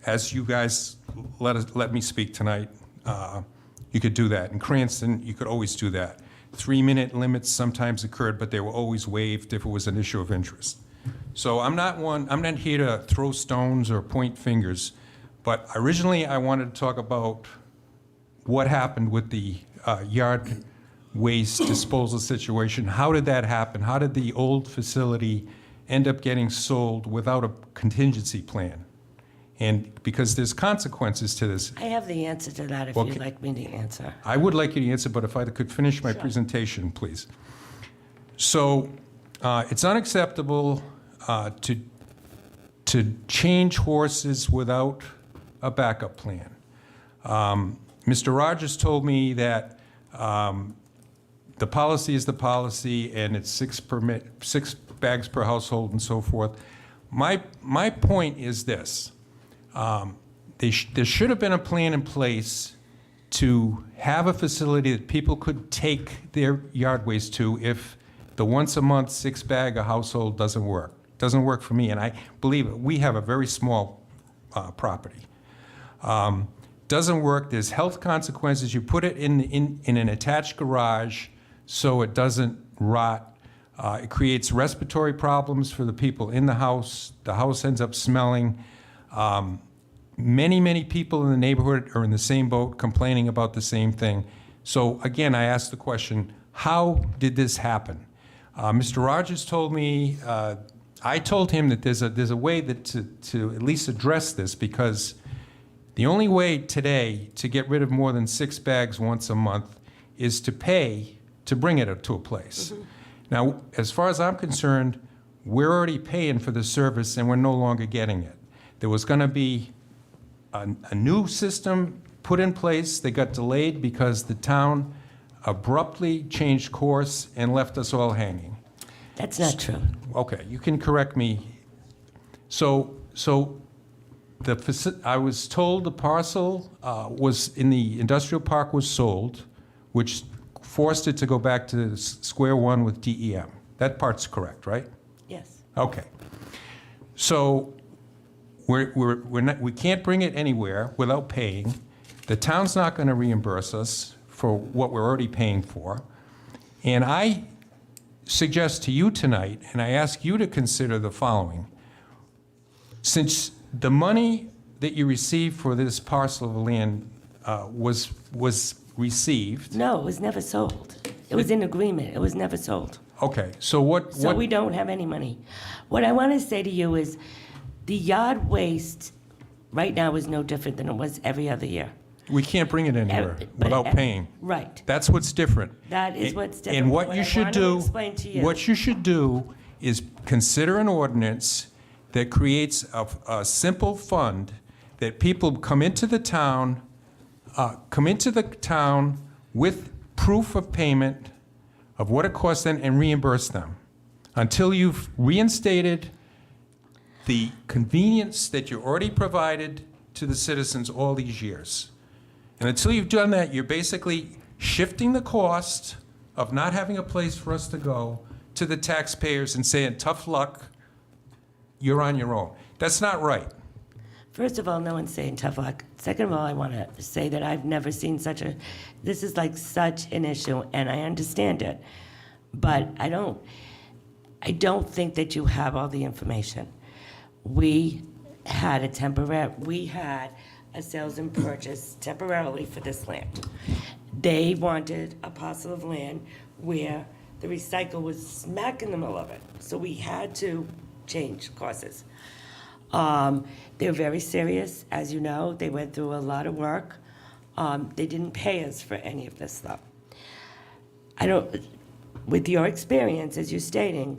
as you guys let me speak tonight, you could do that. In Cranston, you could always do that. 3-minute limits sometimes occurred, but they were always waived if it was an issue of interest. So I'm not here to throw stones or point fingers, but originally I wanted to talk about what happened with the yard waste disposal situation. How did that happen? How did the old facility end up getting sold without a contingency plan? And because there's consequences to this. I have the answer to that if Okay. you'd like me to answer. I would like you to answer, but if I could finish my presentation, please. So it's unacceptable to change horses without a backup plan. Mr. Rogers told me that the policy is the policy and it's 6 bags per household and so forth. My point is this. There should have been a plan in place to have a facility that people could take their yard waste to if the once a month 6-bag a household doesn't work. Doesn't work for me, and I believe it. We have a very small property. doesn't work. There's health consequences. You put it in an attached garage so it doesn't rot. It creates respiratory problems for the people in the house. The house ends up smelling. Many people in the neighborhood are in the same boat, complaining about the same thing. So again, I asked the question, how did this happen? Mr. Rogers told me, I told him that there's a way that to at least address this, because the only way today to get rid of more than 6 bags once a month is to pay to bring it to a place. Now, as far as I'm concerned, we're already paying for the service and we're no longer getting it. There was going to be a new system put in place. They got delayed because the town abruptly changed course and left us all hanging. That's not true. Okay, you can correct me. So I was told the parcel was in the industrial park was sold, which forced it to go back to square one with DEM. That part's correct, right? Yes. Okay. So we can't bring it anywhere without paying. The town's not going to reimburse us for what we're already paying for. And I suggest to you tonight, and I ask you to consider the following. Since the money that you received for this parcel of land was received. No, it was never sold. It was in agreement. It was never sold. Okay, so what? So we don't have any money. What I want to say to you is the yard waste right now is no different than it was every other year. We can't bring it anywhere But- without paying. Right. That's what's different. That is what's different. And what What you I should wanted to do, explain to you- what you should do is consider an ordinance that creates a simple fund that people come into the town with proof of payment of what it costs them and reimburse them until you've reinstated the convenience that you already provided to the citizens all these years. And until you've done that, you're basically shifting the cost of not having a place for us to go to the taxpayers and saying, tough luck, you're on your own. That's not right. First of all, no one's saying tough luck. Second of all, I want to say that I've never seen this is like such an issue, and I understand it. But I don't think that you have all the information. We had a sales and purchase temporarily for this land. They wanted a parcel of land where the recycle was smack in the middle of it. So we had to change courses. They're very serious, as you know. They went through a lot of work. They didn't pay us for any of this stuff. With your experience, as you're stating,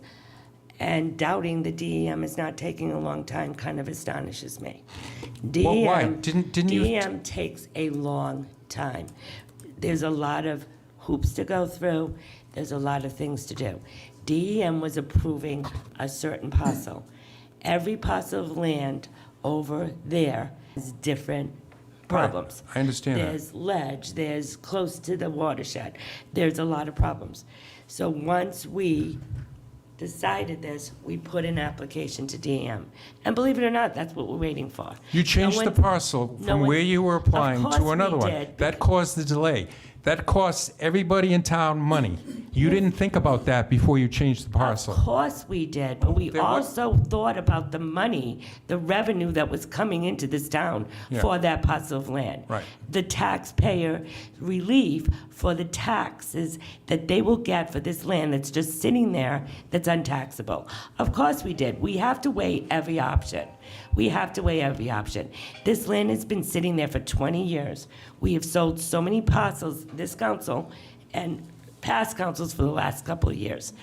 and doubting the DEM is not taking a long time kind of astonishes me. Well, why? Didn't you? DEM takes a long time. There's a lot of hoops to go through. There's a lot of things to do. DEM was approving a certain parcel. Every parcel of land over there has different problems. I understand that. There's ledge, there's close to the watershed. There's a lot of problems. So once we decided this, we put an application to DEM. And believe it or not, that's what we're waiting for. You changed the parcel from where you were applying to another one. Did. That caused the delay. That costs everybody in town money. You didn't think about that before you changed the parcel. Of course we did, but we also thought about the money, the revenue that was coming into this town for that parcel of land. Right. The taxpayer relief for the taxes that they will get for this land that's just sitting there that's untaxable. Of course we did. We have to weigh every option. We have to weigh every option. This land has been sitting there for 20 years. We have sold so many parcels, this council and past councils for the last couple of years.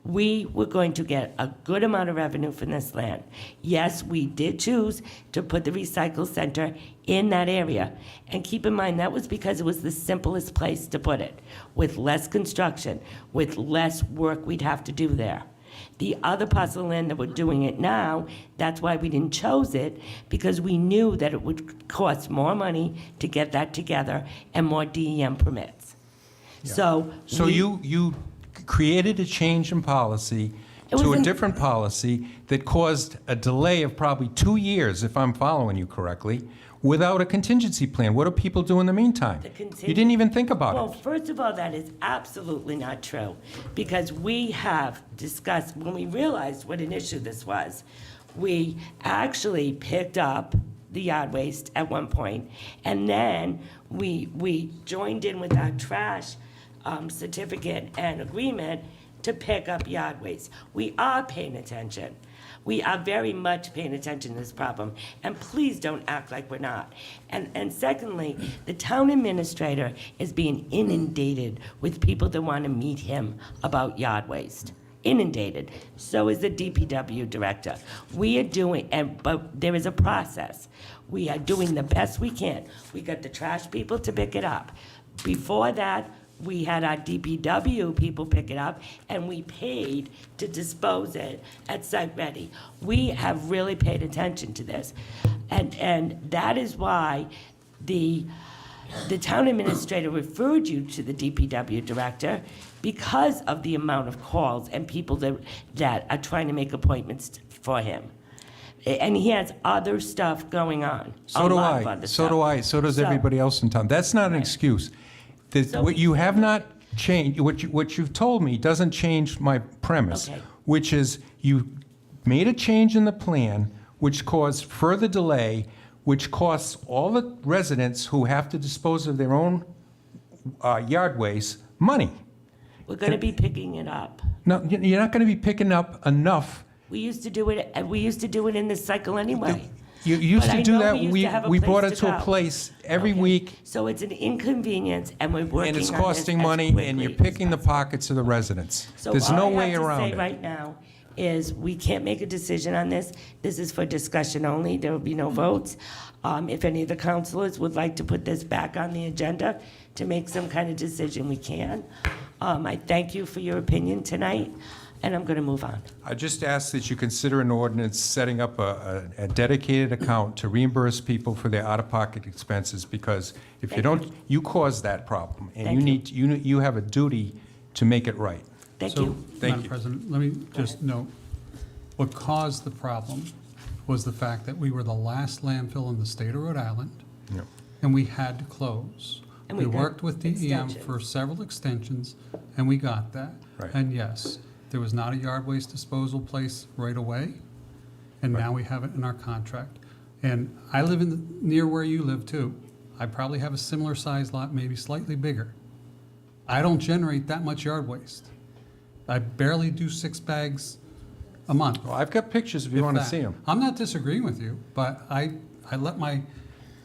We were going to get a good amount of revenue from this land. Yes, we did choose to put the recycle center in that area. And keep in mind, that was because it was the simplest place to put it, with less construction, with less work we'd have to do there. The other parcel of land that we're doing it now, that's why we didn't choose it, because we knew that it would cost more money to get that together and more DEM permits. So you created a change in policy to a an- different policy that caused a delay of probably 2 years, if I'm following you correctly, without a contingency plan. What do people do in the meantime? You didn't even think about Well, it. first of all, that is absolutely not true, because we have discussed, when we realized what an issue this was, we actually picked up the yard waste at one point, and then we joined in with our trash certificate and agreement to pick up yard waste. We are paying attention. We are very much paying attention to this problem, and please don't act like we're not. And secondly, the town administrator is being inundated with people that want to meet him about yard waste. Inundated. So is the DPW director. We are doing, but there is a process. We are doing the best we can. We got the trash people to pick it up. Before that, we had our DPW people pick it up, and we paid to dispose it at Site Ready. We have really paid attention to this. And that is why the town administrator referred you to the DPW director, because of the amount of calls and people that are trying to make appointments for him. And he has other stuff going on. So do I, so does everybody else in town. That's not an excuse. What you have not changed, what you've told me doesn't change my premise, Okay. which is you made a change in the plan, which caused further delay, which costs all the residents who have to dispose of their own yard waste money. We're gonna be picking it up. No, you're not going to be picking up enough. We used to do it in this cycle anyway. You used But to I do know that. we used to have a We brought place it to to a go. place every Okay. week, So it's an inconvenience, and we're working on and this it's costing as money, and you're quickly as picking the pockets of the residents. So There's no way All I around have to say it. right now is we can't make a decision on this. This is for discussion only. There will be no votes. If any of the councilors would like to put this back on the agenda to make some kind of decision, we can. I thank you for your opinion tonight, and I'm going to move on. I just ask that you consider an ordinance setting up a dedicated account to reimburse people for their out-of-pocket expenses, because if you don't, you cause that problem, and Thank you have a duty to make it right. Thank So, you. Thank Madam you. President, let me just note, what caused the problem was the fact that we were the last landfill in the state of Rhode Island, Yeah. and we had to close. And We we got worked with DEM extensions. for several extensions, and we got that. Right. And yes, there was not a yard waste disposal place right away, and now we have it in our contract. And I live near where you live too. I probably have a similar size lot, maybe slightly bigger. I don't generate that much yard waste. I barely do 6 bags a month. Well, I've got pictures if you want to that. see them. I'm not disagreeing with you, but I let my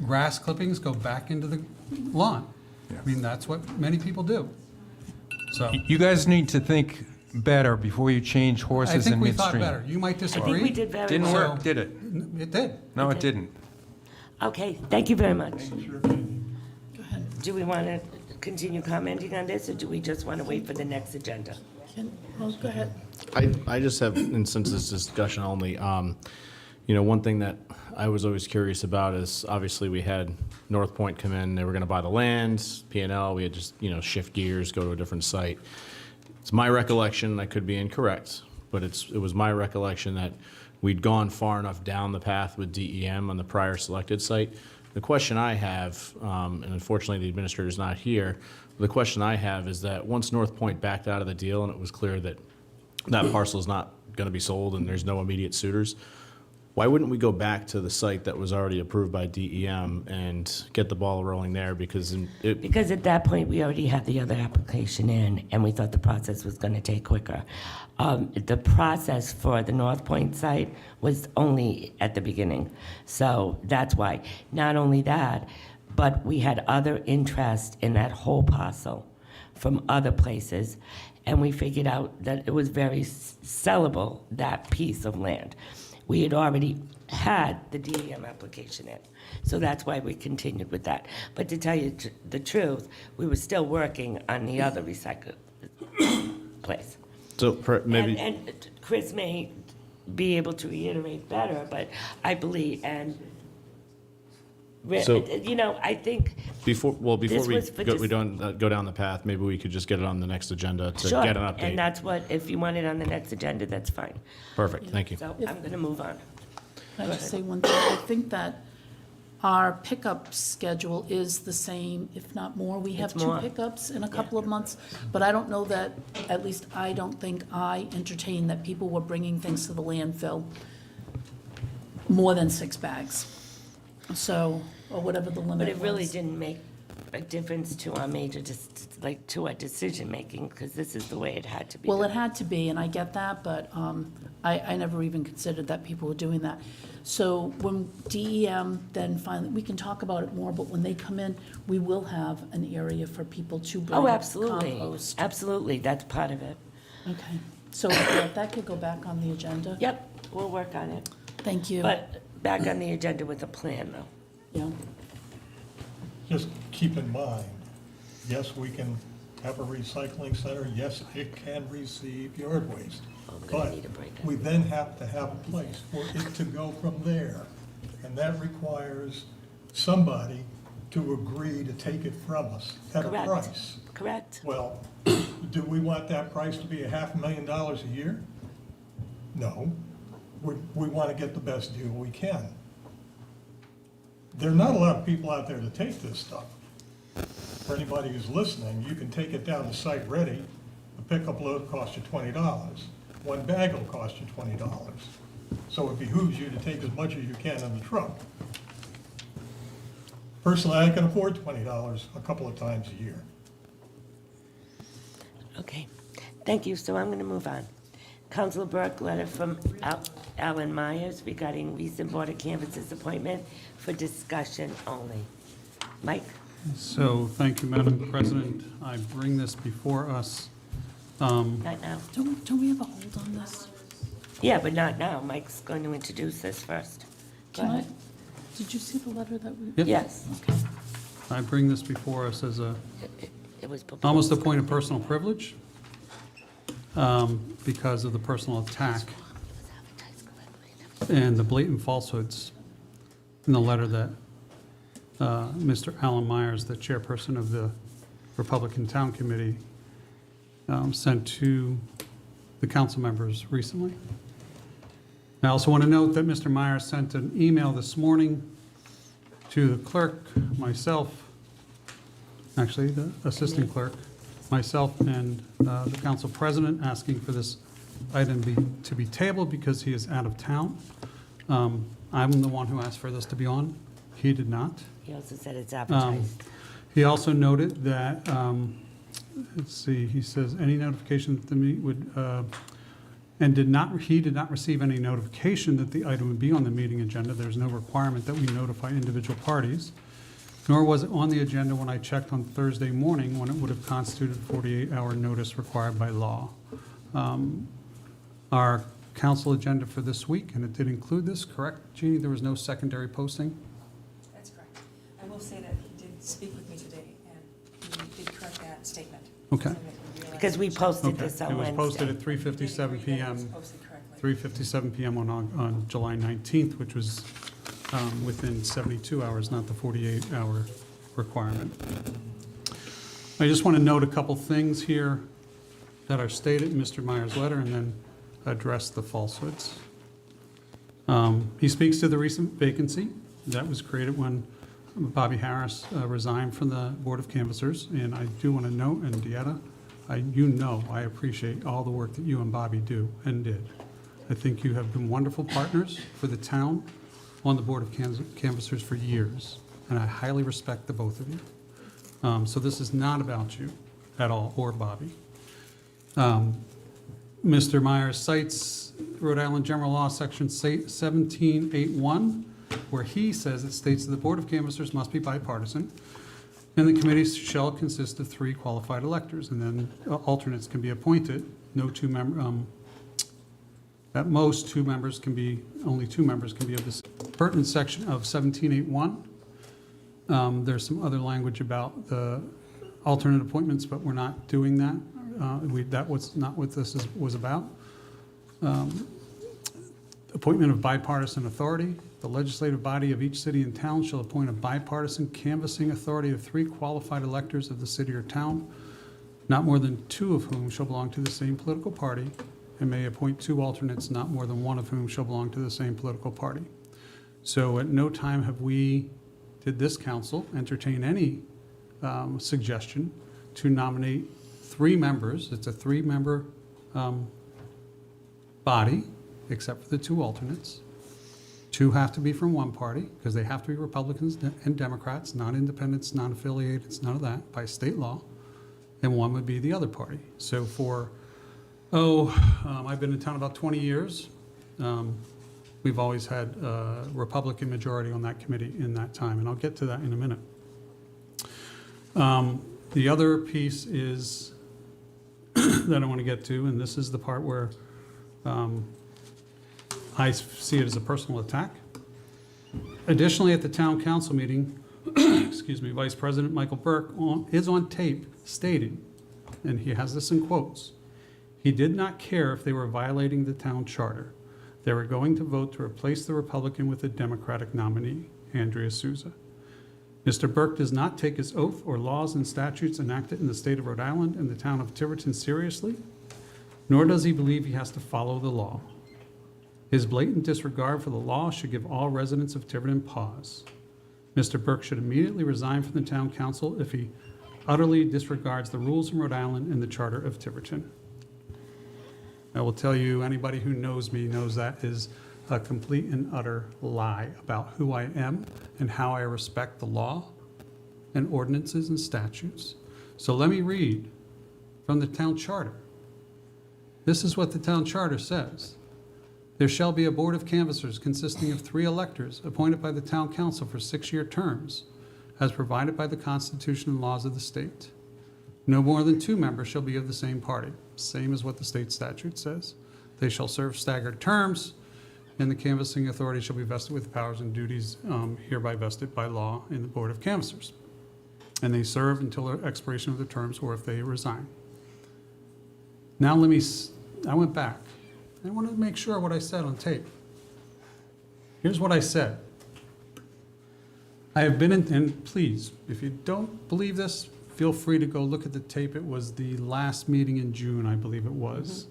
grass clippings go back into the lawn. I mean, that's what many people do. So, You guys need to think better before you change I horses think in we thought midstream. better. You might I disagree. think we did very Didn't well. work, did it? It did. No, it Okay. didn't. Okay, thank you very much. Do we want to continue commenting on this, or do we just want to wait for the next agenda? Go ahead. I just have, and since it's discussion only, one thing that I was always curious about is, obviously, we had North Point come in, they were gonna buy the land, P&L, we had just, shift gears, go to a different site. It's my recollection, I could be incorrect, but it was my recollection that we'd gone far enough down the path with DEM on the prior selected site. The question I have, and unfortunately the administrator's not here, the question I have is that once North Point backed out of the deal and it was clear that that parcel is not gonna be sold and there's no immediate suitors, why wouldn't we go back to the site that was already approved by DEM and get the ball rolling there? Because Because at that point, we already had the other application in, and we thought the process was going to take quicker. The process for the North Point site was only at the beginning, so that's why. Not only that, but we had other interest in that whole parcel from other places, and we figured out that it was very sellable, that piece of land. We had already had the DEM application in, so that's why we continued with that. But to tell you the truth, we were still working on the other recycle place. so maybe. And Chris may be able to reiterate better, but I believe, So- You know, I think, Before This we was for go, just- we don't go down the path, maybe we could just get it on the next agenda to sure, get an update. and that's what, if you want it on the next agenda, that's fine. Perfect, thank you. So I'm going to move on. Can I just say one thing? I think that our pickup schedule is the same, if not more. We have It's 2 more. pickups in a couple of months, but I don't know that, at least I don't think I entertained that people were bringing things to the landfill more than 6 bags. So, or whatever the limit But was. it really didn't make a difference to our major, to our decision-making, because this is the way it had to be Well, it done. had to be, and I get that, but I never even considered that people were doing that. So when DEM then finally, we can talk about it more, but when they come in, we will have an area for people to bring Oh, absolutely, compost. absolutely, that's part of it. Okay, so yeah, that could go back on the agenda. Yep, we'll work on it. Thank you. But back on the agenda with a plan, though. Yeah. Just keep in mind, yes, we can have a recycling center, yes, it can receive yard waste. I'm gonna But need a break. we then have to have a place for it to go from there. And that requires somebody to agree to take it from us at a Correct. price. Correct? Well, do we want that price to be $500,000 a year? No. We want to get the best deal we can. There are not a lot of people out there to take this stuff. For anybody who's listening, you can take it down to site ready. The pickup load costs you $20. 1 bag will cost you $20. So it behooves you to take as much as you can in the truck. Personally, I can afford $20 a couple of times a year. Okay, thank you, so I'm going to move on. Councilor Burk, letter from Allyn Meyers regarding recent Board of Canvassers appointment for discussion only. Mike? So, thank you, Madam President. I bring this before us. Not now. Don't we have a hold on this? Yeah, but not now. Mike's going to introduce this first. Go Can I, ahead. did you see the letter that we? Yep. Yes, I bring this before us as a, it was proposed. almost a point of personal privilege, because of the personal attack and the blatant falsehoods in the letter that Mr. Allyn Meyers, the chairperson of the Republican Town Committee, sent to the council members recently. I also want to note that Mr. Myers sent an email this morning to the clerk, myself, actually the assistant clerk, myself, and the council president, asking for this item to be tabled because he is out of town. I'm the one who asked for this to be on. He did not. He also said it's advertised. He also noted that, let's see, he says, any notification that the meeting would, he did not receive any notification that the item would be on the meeting agenda. There's no requirement that we notify individual parties, nor was it on the agenda when I checked on Thursday morning when it would have constituted 48-hour notice required by law. Our council agenda for this week, and it did include this, correct, Jeannie? There was no secondary posting? That's correct. I will say that he did speak with me today, and he did correct that statement. Okay. Because we posted Okay. this on It was posted at Wednesday. 3:57 PM. It was posted correctly. 3:57 PM on July 19th, which was within 72 hours, not the 48-hour requirement. I just want to note a couple things here that are stated in Mr. Meyer's letter and then address the falsehoods. He speaks to the recent vacancy that was created when Bobby Harris resigned from the Board of Canvassers, and I do want to note, and Deetta, I appreciate all the work that you and Bobby do and did. I think you have been wonderful partners for the town on the Board of Canvassers for years, and I highly respect the both of you. So this is not about you at all, or Bobby. Mr. Myers cites Rhode Island General Law, Section 1781, where he says it states that the Board of Canvassers must be bipartisan, and the committee shall consist of 3 qualified electors, and then alternates can be appointed. At most, only two members can be of this pertinent section of 1781. There's some other language about the alternate appointments, but we're not doing that. That was not what was about. Appointment of bipartisan authority The legislative body of each city and town shall appoint a bipartisan canvassing authority of 3 qualified electors of the city or town, not more than 2 of whom shall belong to the same political party, and may appoint 2 alternates, not more than 1 of whom shall belong to the same political party. So at no time did this council entertain any suggestion to nominate 3 members. It's a 3-member body, except for the 2 alternates. 2 have to be from one party, because they have to be Republicans and Democrats, not independents, non-affiliated, it's none of that, by state law. And 1 would be the other party. So I've been in town about 20 years. We've always had a Republican majority on that committee in that time, and I'll get to that in a minute. The other piece is that I want to get to, and this is the part where I see it as a personal attack. Additionally, at the town council meeting, Vice President Michael Burk is on tape stating, and he has this in quotes, he did not care if they were violating the town charter. They were going to vote to replace the Republican with a Democratic nominee, Andrea Souza. Mr. Burk does not take his oath or laws and statutes enacted in the state of Rhode Island and the town of Tiverton seriously, nor does he believe he has to follow the law. His blatant disregard for the law should give all residents of Tiverton pause. Mr. Burk should immediately resign from the town council if he utterly disregards the rules in Rhode Island and the charter of Tiverton. I will tell you, anybody who knows me knows that is a complete and utter lie about who I am and how I respect the law and ordinances and statutes. So let me read from the town charter. This is what the town charter says. There shall be a board of canvassers consisting of 3 electors appointed by the town council for 6-year terms, as provided by the Constitution and laws of the state. No more than 2 members shall be of the same party, same as what the state statute says. They shall serve staggered terms, and the canvassing authority shall be vested with powers and duties hereby vested by law in the board of canvassers. And they serve until the expiration of their terms or if they resign. Now I went back. I wanted to make sure what I said on tape. Here's what I said. I have been in, and please, if you don't believe this, feel free to go look at the tape. It was the last meeting in June, I believe it was.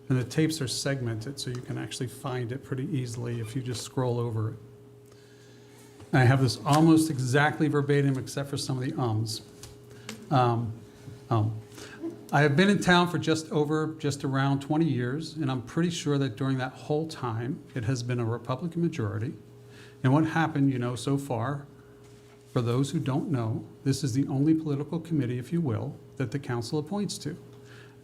And the tapes are segmented, so you can actually find it pretty easily if you just scroll over it. And I have this almost exactly verbatim, except for some of the ums. I have been in town for just around 20 years, and I'm pretty sure that during that whole time, it has been a Republican majority. And what happened, so far, for those who don't know, this is the only political committee, if you will, that the council appoints to.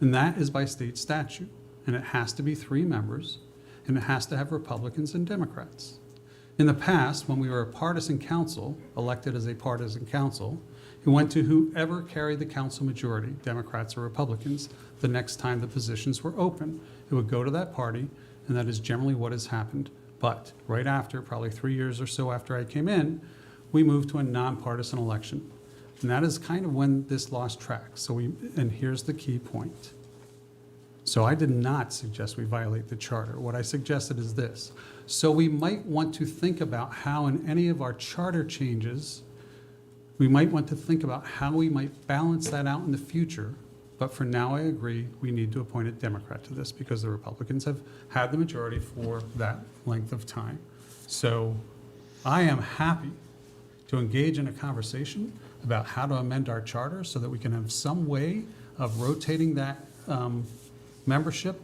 And that is by state statute. And it has to be 3 members, and it has to have Republicans and Democrats. In the past, when we were a partisan council, elected as a partisan council, it went to whoever carried the council majority, Democrats or Republicans, the next time the positions were open. It would go to that party, and that is generally what has happened. But right after, probably 3 years or so after I came in, we moved to a nonpartisan election. And that is kind of when this lost track. And here's the key point. So I did not suggest we violate the charter. What I suggested is this. So we might want to think about how in any of our charter changes, we might want to think about how we might balance that out in the future. But for now, I agree, we need to appoint a Democrat to this because the Republicans have had the majority for that length of time. So I am happy to engage in a conversation about how to amend our charter so that we can have some way of rotating that membership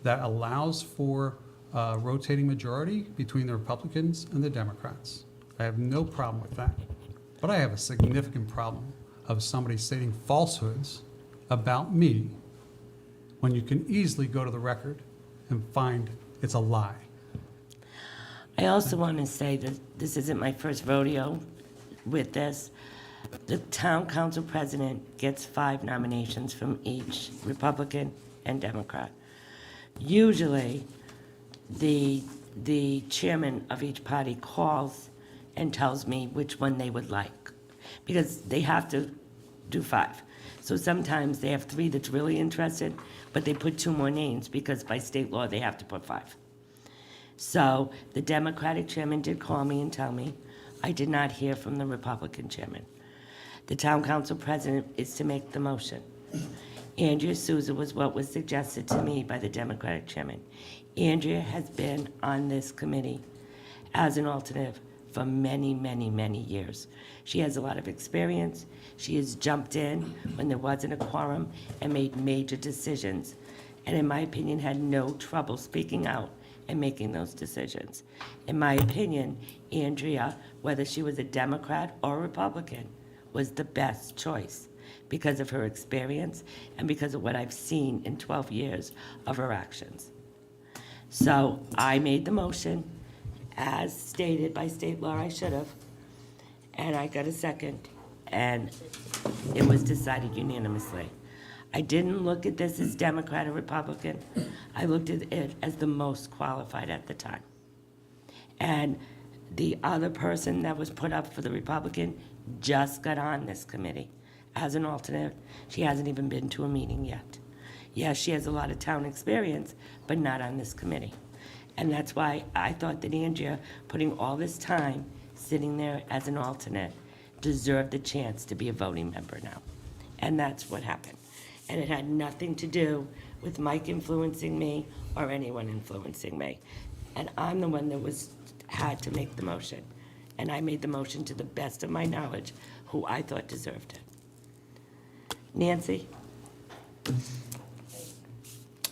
that allows for a rotating majority between the Republicans and the Democrats. I have no problem with that. But I have a significant problem of somebody stating falsehoods about me when you can easily go to the record and find it's a lie. I also want to say that this isn't my first rodeo with this. The town council president gets 5 nominations from each Republican and Democrat. Usually, the chairman of each party calls and tells me which one they would like, because they have to do 5. So sometimes they have 3 that's really interested, but they put 2 more names because by state law they have to put 5. So the Democratic chairman did call me and tell me I did not hear from the Republican chairman. The town council president is to make the motion. Andrea Souza was what was suggested to me by the Democratic chairman. Andrea has been on this committee as an alternate for many, many, many years. She has a lot of experience. She has jumped in when there wasn't a quorum and made major decisions, and in my opinion, had no trouble speaking out and making those decisions. In my opinion, Andrea, whether she was a Democrat or Republican, was the best choice because of her experience and because of what I've seen in 12 years of her actions. So I made the motion, as stated by state law, I should have, and I got a second, and it was decided unanimously. I didn't look at this as Democrat or Republican. I looked at it as the most qualified at the time. And the other person that was put up for the Republican just got on this committee as an alternate. She hasn't even been to a meeting yet. Yes, she has a lot of town experience, but not on this committee. And that's why I thought that Andrea, putting all this time sitting there as an alternate, deserved the chance to be a voting member now. And that's what happened. And it had nothing to do with Mike influencing me or anyone influencing me. And I'm the one that had to make the motion. And I made the motion to the best of my knowledge, who I thought deserved it. Nancy?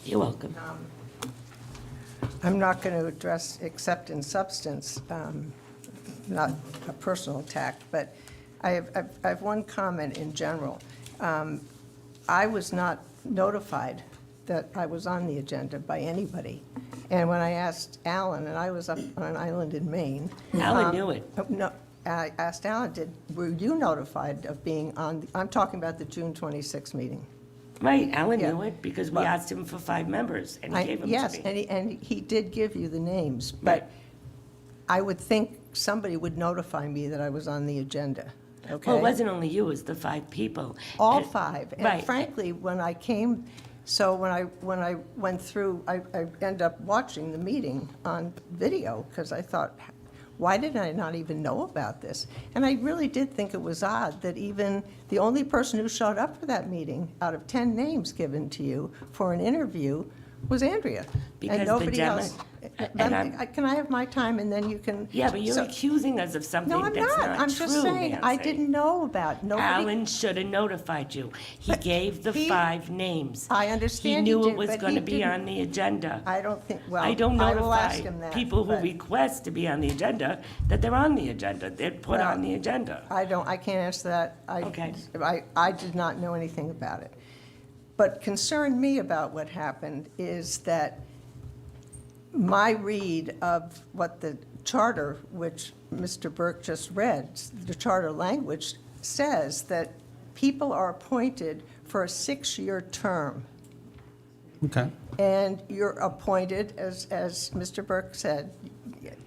You're welcome. I'm not going to address except in substance, not a personal attack, but I have one comment in general. I was not notified that I was on the agenda by anybody. And when I asked Allyn, and I was up on an island in Maine. Allyn knew it. No, I asked Allyn, were you notified of being on, I'm talking about the June 26th meeting. Right, Allyn Yeah. knew it because we asked him for 5 members and he gave them to me. Yes, and he did give you the names, but Right. I would think somebody would notify me that I was on the agenda, okay? Well, it wasn't only you, it was the 5 people. All And- 5. And Right. frankly, when I came, so when I went through, I ended up watching the meeting on video, because I thought, why did I not even know about this? And I really did think it was odd that even the only person who showed up for that meeting, out of 10 names given to you for an interview, was Andrea. Because the And nobody Demo- else. and Can I have my time, and then you can? Yeah, but you're So- accusing us of something No, I'm that's not not. true, I'm just saying, I Nancy. didn't know about, nobody. Allyn should have notified you. He But gave the he- 5 names. I understand He he knew did, it was but going he to be didn't- on the agenda. I don't think, well, I don't I will ask notify him that. people who but request to be on the agenda that they're on the agenda. They're put Well, on the agenda. I can't answer that. Okay. I did not know anything about it. But concerned me about what happened is that my read of what the charter, which Mr. Burk just read, the charter language says that people are appointed for a 6-year term. Okay. And you're appointed, as Mr. Burke said,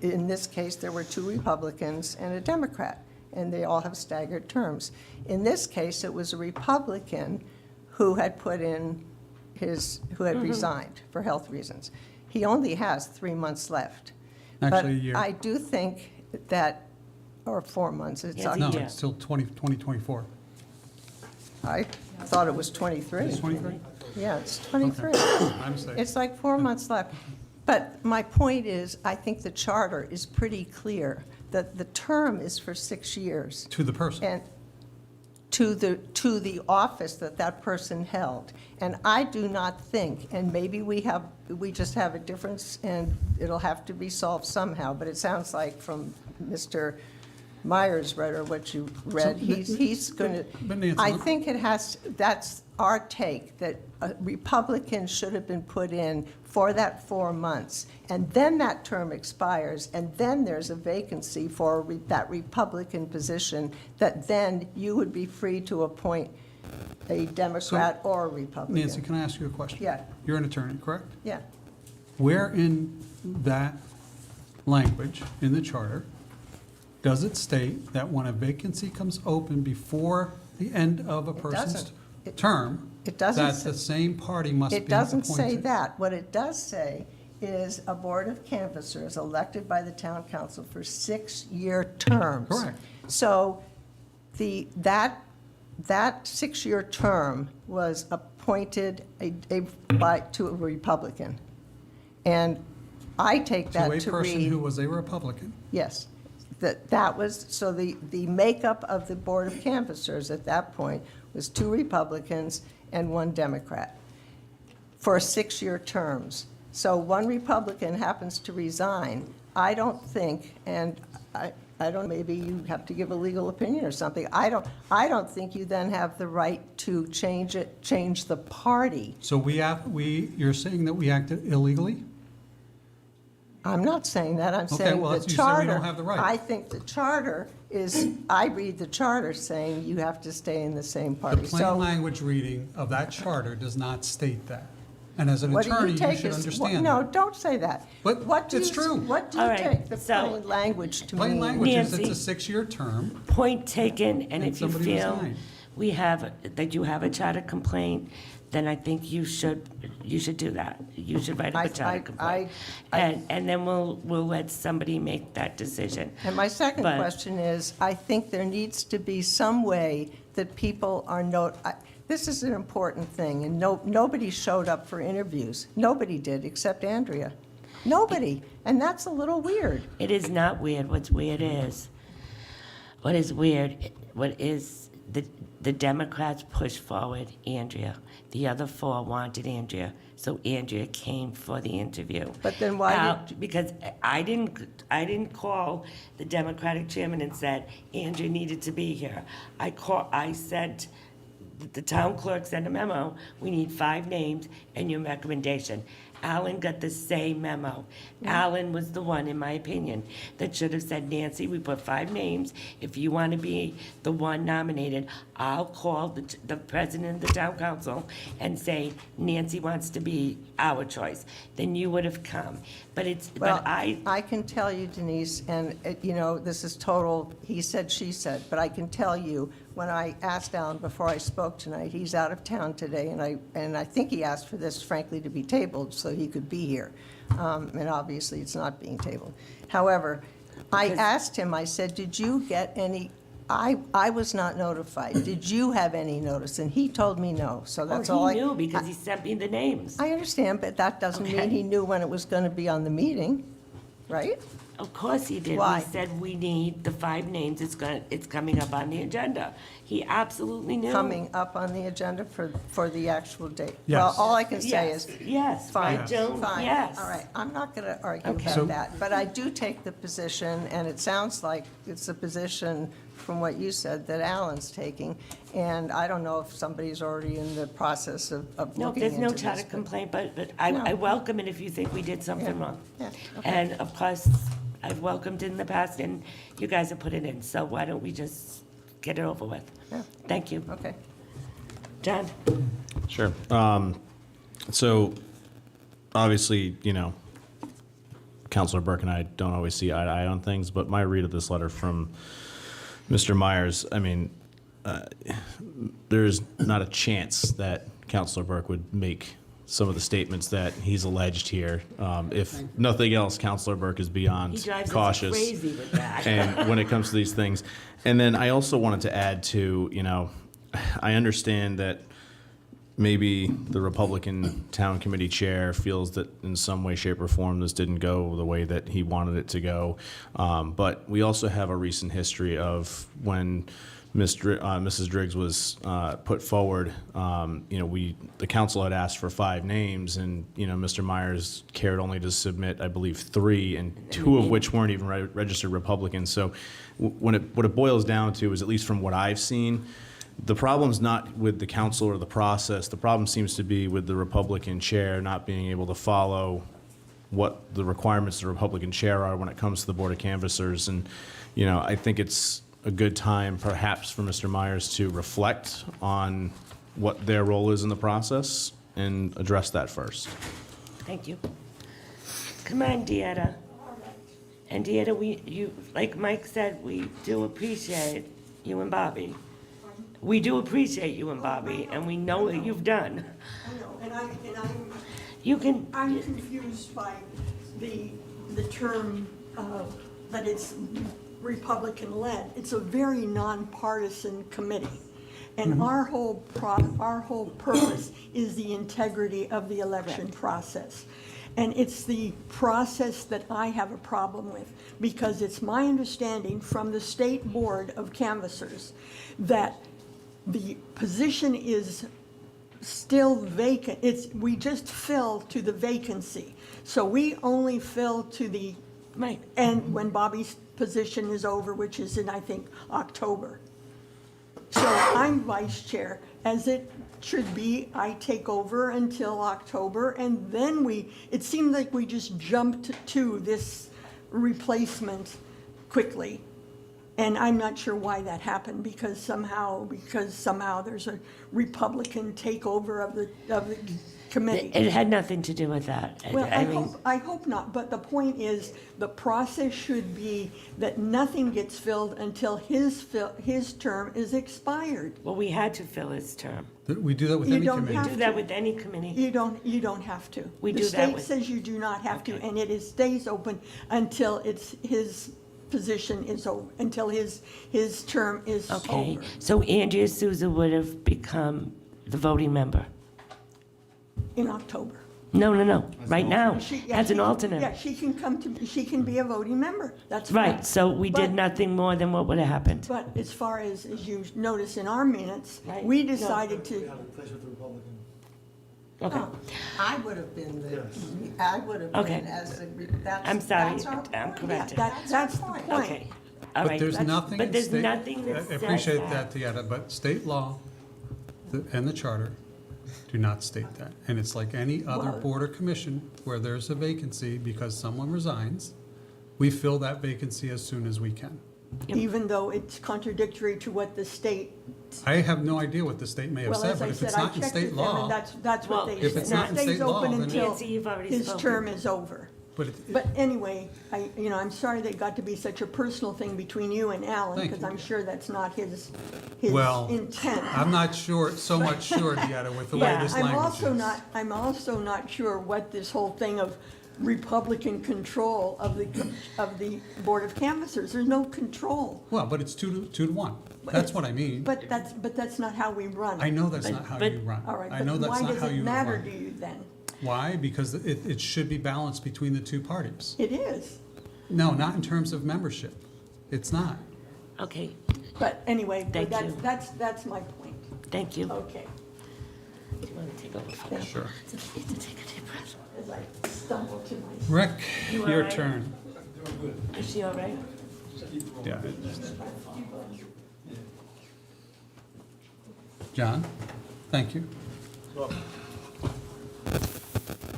in this case, there were 2 Republicans and a Democrat, and they all have staggered terms. In this case, it was a Republican who had put in who had resigned for health reasons. He only has 3 months left. Actually, a year. But I do think that, or 4 months, it's Yes, No, Yeah. it's still 2024. I thought it was 23. It's 23? Yeah, it's 23. My mistake. It's like 4 months left. But my point is, I think the charter is pretty clear that the term is for 6 years. To the person. And to the office that person held. And I do not think, and maybe we just have a difference and it'll have to be solved somehow, but it sounds like from Mr. Meyers read, or what you read, he's going But to, Nancy, I look- think that's our take, that Republicans should have been put in for that 4 months. And then that term expires, and then there's a vacancy for that Republican position, that then you would be free to appoint a Democrat or a Republican. Nancy, can I ask you a question? Yeah. You're an attorney, correct? Yeah. Where in that language, in the charter, does it state that when a vacancy comes open before the end of a person's doesn't. term, It doesn't that say- the same party must be It appointed? doesn't say that. What it does say is a board of canvassers elected by the town council for 6-year terms. Correct. So that 6-year term was appointed to a Republican. And I take that To a to person who read, was a Republican. yes, that was, so the makeup of the board of canvassers at that point was 2 Republicans and 1 Democrat for 6-year terms. So 1 Republican happens to resign. I don't think, and I don't, maybe you have to give a legal opinion or something. I don't think you then have the right to change the party. So you're saying that we acted illegally? I'm not saying that. I'm Okay, saying well, the you said we charter. don't have the right. I think the charter is, I read the charter saying you have to stay in the same The party. plain So language reading of that charter does not state that. And as an what do attorney, you take should as- understand No, that. don't say that. But What do it's you- true. What do All you right, take the so- plain language to mean? Plain language is Nancy. it's a 6-year term. Point taken, and And if you somebody feel resigned. that you have a charter complaint, then I think you should do that. You should write up a charter complaint. And then we'll let somebody make that decision. And my second But- question is, I think there needs to be some way that people are this is an important thing, and nobody showed up for interviews. Nobody did, except Andrea. Nobody, and that's a little weird. It is not weird. What is weird, the Democrats pushed forward Andrea. The other 4 wanted Andrea, so Andrea came for the interview. But then why Because I didn't call the Democratic chairman and said Andrea needed to be here. I sent, the town clerk sent a memo, we need 5 names and your recommendation. Allyn got the same memo. Allyn was the one, in my opinion, that should have said, Nancy, we put 5 names. If you want to be the one nominated, I'll call the president of the town council and say, Nancy wants to be our choice. Then you would have come. But I can tell you, Denise, and this is total, he said, she said, but I can tell you, when I asked Allyn before I spoke tonight, he's out of town today, and I think he asked for this, frankly, to be tabled so he could be here. And obviously, it's not being tabled. However, I asked him, I said, did you get any, I was not notified. Did you have any notice? And he told me no, so that's all I. He knew because he sent me the names. I understand, but that doesn't mean he knew when it was going to be on the meeting, right? Of course he did. Why? We said we need the 5 names. It's coming up on the agenda. He absolutely knew. Coming up on the agenda for the actual date. Yes. Well, all I can say Yes, is. yes, Fine, right, Joan? fine. Yes. All right, I'm not going to argue Okay. So- about that, but I do take the position, and it sounds like it's a position from what you said that Allyn's taking, and I don't know if somebody's already in the process of No, looking there's into no this. charter but- complaint, but No. I welcome it if you think we did something Yeah. wrong. Yeah, okay. And of course, I've welcomed it in the past, and you guys have put it in, so why don't we just get it over with? Yeah. Thank you. Okay. John? Sure. So, obviously, Councilor Burke and I don't always see eye to eye on things, but my read of this letter from Mr. Meyers, there's not a chance that Councilor Burke would make some of the statements that he's alleged here. If nothing else, Councilor Burke is He beyond drives us cautious. crazy with that. And when it comes to these things. And then I also wanted to add to, I understand that maybe the Republican Town Committee Chair feels that in some way, shape, or form this didn't go the way that he wanted it to go. But we also have a recent history of when Mrs. Driggs was put forward, the council had asked for 5 names, and, Mr. Meyers cared only to submit, I believe, 3, and 2 of which weren't even registered Republicans. So what it boils down to is, at least from what I've seen, the problem's not with the council or the process. The problem seems to be with the Republican chair not being able to follow what the requirements of the Republican chair are when it comes to the Board of Canvassers. And, I think it's a good time perhaps for Mr. Meyers to reflect on what their role is in the process and address that first. Thank you. Come on, Deetta. And Deetta, like Mike said, we do appreciate you and Bobby. We do appreciate you and Bobby, and we know what you've done. I know, and You can. I'm confused by the term that it's Republican-led. It's a very nonpartisan committee. And our whole purpose is the integrity of the election process. And it's the process that I have a problem with, because it's my understanding from the State Board of Canvassers that the position is still vacant. We just fill to the vacancy. So we only fill to the, and when Bobby's position is over, which is in, I think, October. So I'm vice chair, as it should be. I take over until October, and then it seemed like we just jumped to this replacement quickly. And I'm not sure why that happened, because somehow there's a Republican takeover of the committee. It had nothing to do with that. Well, I hope not, but the point is, the process should be that nothing gets filled until his term is expired. Well, we had to fill his term. We do that with any committee. We do that with any committee. You don't have to. We do that The with- state says you do not have to, and it stays open until his position is over, until his term is Okay, over. so Andrea Souza would have become the voting member? In October. No, right now, She- as an she- alternate. Yeah, she can be a voting member, that's Right, fine. so we did But- nothing more than what would have happened. But as far as you notice in our minutes, Right. we decided to, Okay, I would have been Okay. that's. I'm sorry, that's our I'm point. corrected. that's the point. Okay, all But right. there's nothing But in there's state. nothing that I says appreciate that, Deanna, but state law and the charter do not state that. And it's like any other Well- board or commission where there's a vacancy because someone resigns, we fill that vacancy as soon as we can. Even though it's contradictory to what the state. I have no idea what the state may have Well, said, as but I if said, it's I not in checked state with them, law, and that's Well, what they if said. it's not in It stays state law, open then- until Nancy, you've already his spoken. term is over. but it- But anyway, I'm sorry that it got to be such a personal thing between you and Alan, Thank because you. I'm sure that's not his Well, intent. I'm not sure, so much sure, Deanna, with the way Yeah, this I'm language also is. I'm also not sure what this whole thing of Republican control of the Board of Canvassers, there's no control. Well, but it's 2 to 1. That's what I mean. But that's not how we run it. I know that's not how you run. All right, I know but that's why not does how it you matter run. to you then? Why? Because it should be balanced between the two parties. It is. No, not in terms of membership. It's not. Okay, But anyway, Thank you. that's my point. thank you. Okay. Do you want to take over for now? Sure. You have to take a deep breath. As I stumble to my. Rick, You all your right? turn. Is she all right? Yeah. John, thank you.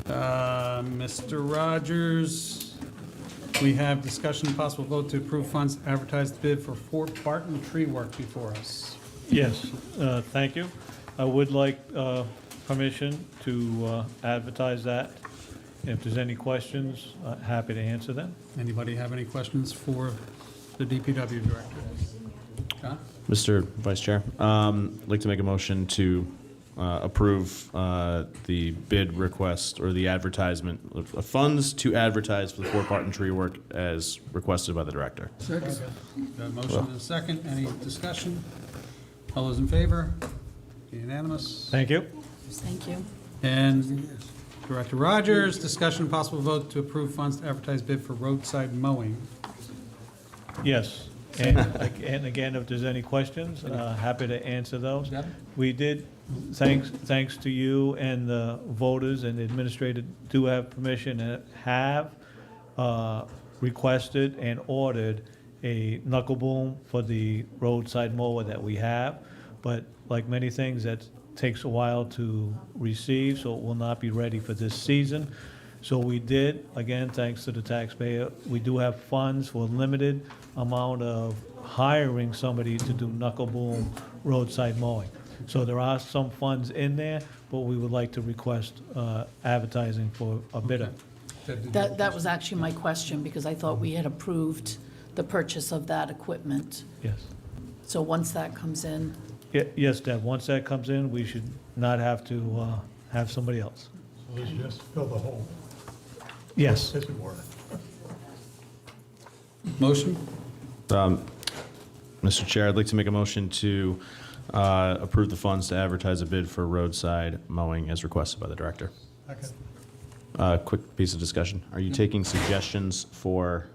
Mr. Rogers, we have discussion and possible vote to approve funds advertised bid for Fort Barton Tree Work before us. Yes, thank you. I would like permission to advertise that. If there's any questions, happy to answer them. Anybody have any questions for the DPW Director? John? Mr. Vice Chair, I'd like to make a motion to approve the bid request or the advertisement of funds to advertise for the Fort Barton Tree Work as requested by the director. Second. Got a motion and a second. Any discussion? All those in favor? Unanimous. Thank you. Thank you. And Director Rogers, discussion and possible vote to approve funds to advertise bid for roadside mowing. Yes, and again, if there's any questions, happy to answer those. Deb? We did, thanks to you and the voters and the administrator do have permission and have requested and ordered a knuckle boom for the roadside mower that we have. But like many things, that takes a while to receive, so it will not be ready for this season. So we did, again, thanks to the taxpayer, we do have funds for a limited amount of hiring somebody to do knuckle boom roadside mowing. So there are some funds in there, but we would like to request advertising for a bidder. That was actually my question, because I thought we had approved the purchase of that equipment. Yes. So once that comes in, Yes, Deb, once that comes in, we should not have to have somebody else. So let's just fill the hole. Yes. As it were. Motion? Mr. Chair, I'd like to make a motion to approve the funds to advertise a bid for roadside mowing as requested by the director. Quick piece of discussion. Are you taking suggestions for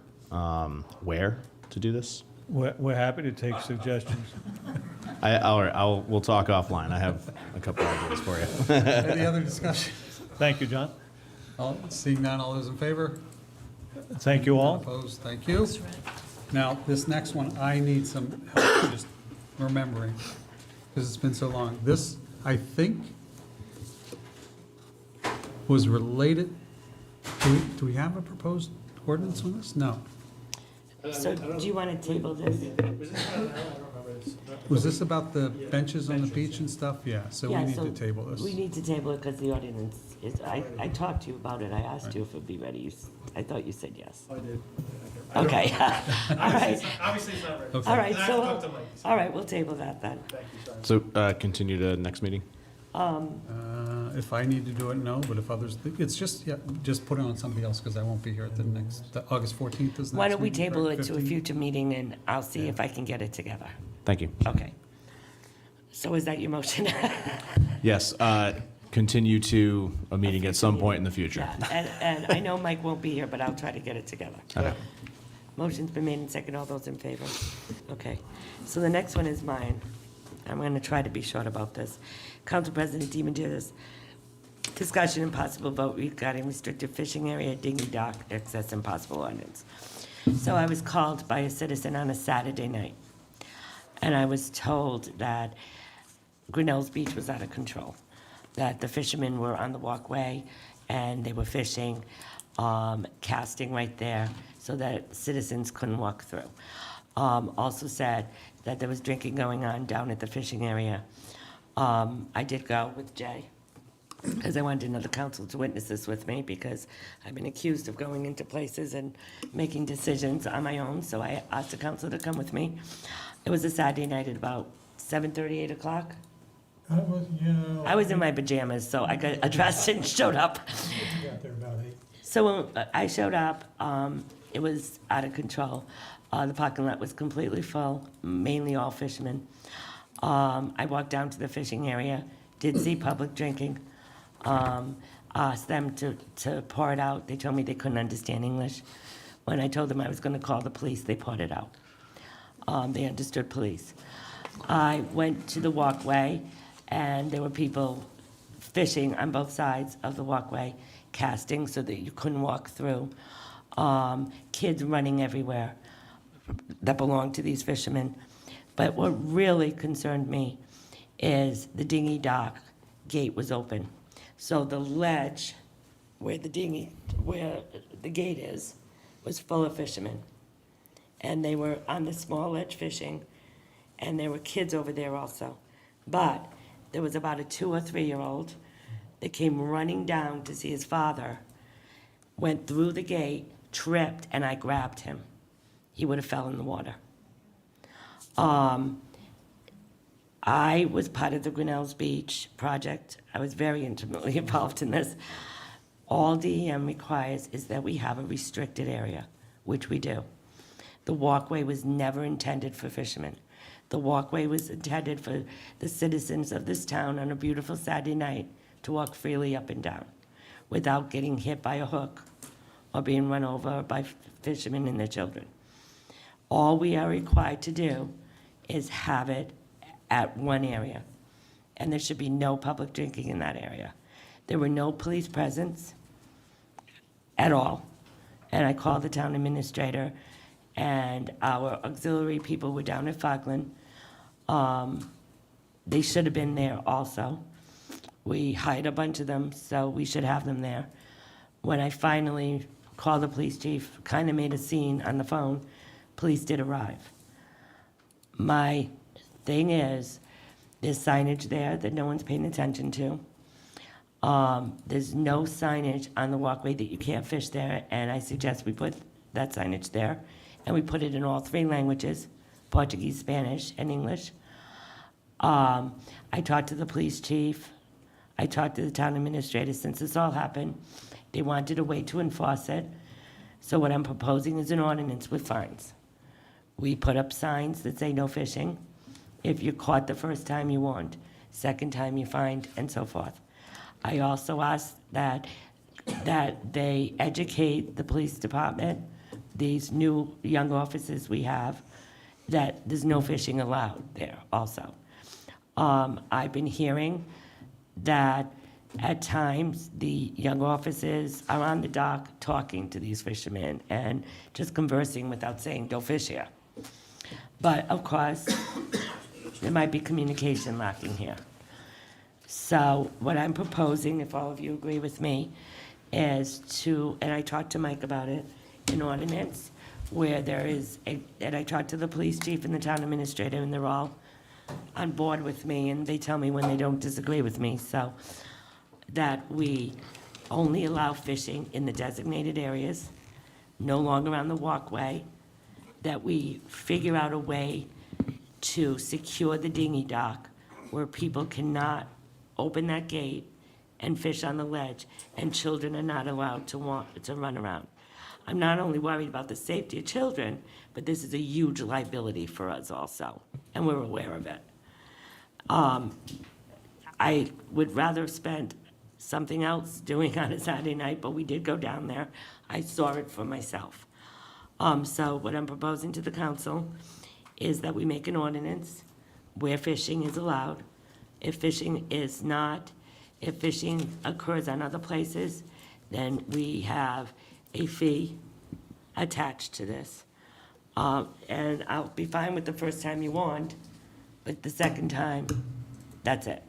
where to do this? We're happy to take suggestions. All right, we'll talk offline. I have a couple ideas for you. Any other discussion? Thank you, John. Seeing none, all those in favor? Thank you all. Opposed, thank you. Now, this next one, I need some help just remembering, because it's been so long. This, I think, was related, do we have a proposed ordinance on this? No. So do you want to table this? Was this about the benches on the beach and stuff? Yeah, so we Yeah, need so to table this. We need to table it because the ordinance is, I talked to you about it. I asked you if it'd be ready. I thought you said yes. I did. Okay. All right. Obviously, it's not ready. Okay. All right, I have to talk to so, Mike. all right, we'll table that then. Thank you, sorry. So continue to next meeting? If I need to do it, no, but if others, it's just, yeah, just put it on somebody else, because I won't be here at the next, the August 14th is the next Why don't we meeting, table right? it to a 15th? future meeting and I'll see if I can get it together. Thank you. Okay. So is that your motion? Yes, continue to a meeting at some point in the future. Yeah, and I know Mike won't be here, but I'll try to get it together. Okay. Motion's been made and second. All those in favor? Okay. So the next one is mine. I'm going to try to be short about this. Council President DeMedeiros, discussion and possible vote regarding restricted fishing area, dinghy dock, access and possible ordinance. So I was called by a citizen on a Saturday night, and I was told that Grinnell's Beach was out of control, that the fishermen were on the walkway and they were fishing, casting right there so that citizens couldn't walk through. Also said that there was drinking going on down at the fishing area. I did go with Jay, because I wanted another council to witness this with me, because I've been accused of going into places and making decisions on my own, so I asked the council to come with me. It was a Saturday night at about 7:30, 8 o'clock. I was in my pajamas, so I got dressed and showed up. Got there about 8. So when I showed up, it was out of control. The parking lot was completely full, mainly all fishermen. I walked down to the fishing area, did see public drinking, asked them to pour it out. They told me they couldn't understand English. When I told them I was going to call the police, they poured it out. They understood police. I went to the walkway, and there were people fishing on both sides of the walkway, casting so that you couldn't walk through. Kids running everywhere that belonged to these fishermen. But what really concerned me is the dinghy dock gate was open. So the ledge where the gate is, was full of fishermen. And they were on the small ledge fishing, and there were kids over there also. But there was about a 2 or 3-year-old that came running down to see his father, went through the gate, tripped, and I grabbed him. He would have fell in the water. I was part of the Grinnell's Beach project. I was very intimately involved in this. All DEM requires is that we have a restricted area, which we do. The walkway was never intended for fishermen. The walkway was intended for the citizens of this town on a beautiful Saturday night to walk freely up and down without getting hit by a hook or being run over by fishermen and their children. All we are required to do is have it at one area, and there should be no public drinking in that area. There were no police presence at all, and I called the town administrator, and our auxiliary people were down at Falkland. They should have been there also. We hired a bunch of them, so we should have them there. When I finally called the police chief, kind of made a scene on the phone, police did arrive. My thing is, there's signage there that no one's paying attention to. There's no signage on the walkway that you can't fish there, and I suggest we put that signage there. And we put it in all 3 languages, Portuguese, Spanish, and English. I talked to the police chief. I talked to the town administrator since this all happened. They wanted a way to enforce it. So what I'm proposing is an ordinance with fines. We put up signs that say no fishing. If you're caught the first time, you won't. Second time, you're fined, and so forth. I also asked that they educate the police department, these new young officers we have, that there's no fishing allowed there also. I've been hearing that at times the young officers are on the dock talking to these fishermen and just conversing without saying, "Don't fish here." But of course, there might be communication lacking here. So what I'm proposing, if all of you agree with me, is to, and I talked to Mike about it, an ordinance where there is, and I talked to the police chief and the town administrator, and they're all on board with me, and they tell me when they don't disagree with me, so that we only allow fishing in the designated areas, no longer on the walkway, that we figure out a way to secure the dinghy dock where people cannot open that gate and fish on the ledge, and children are not allowed to run around. I'm not only worried about the safety of children, but this is a huge liability for us also, and we're aware of it. I would rather have spent something else doing on a Saturday night, but we did go down there. I saw it for myself. So what I'm proposing to the council is that we make an ordinance where fishing is allowed. If fishing is not, if fishing occurs on other places, then we have a fee attached to this. And I'll be fine with the first time you want, but the second time, that's it.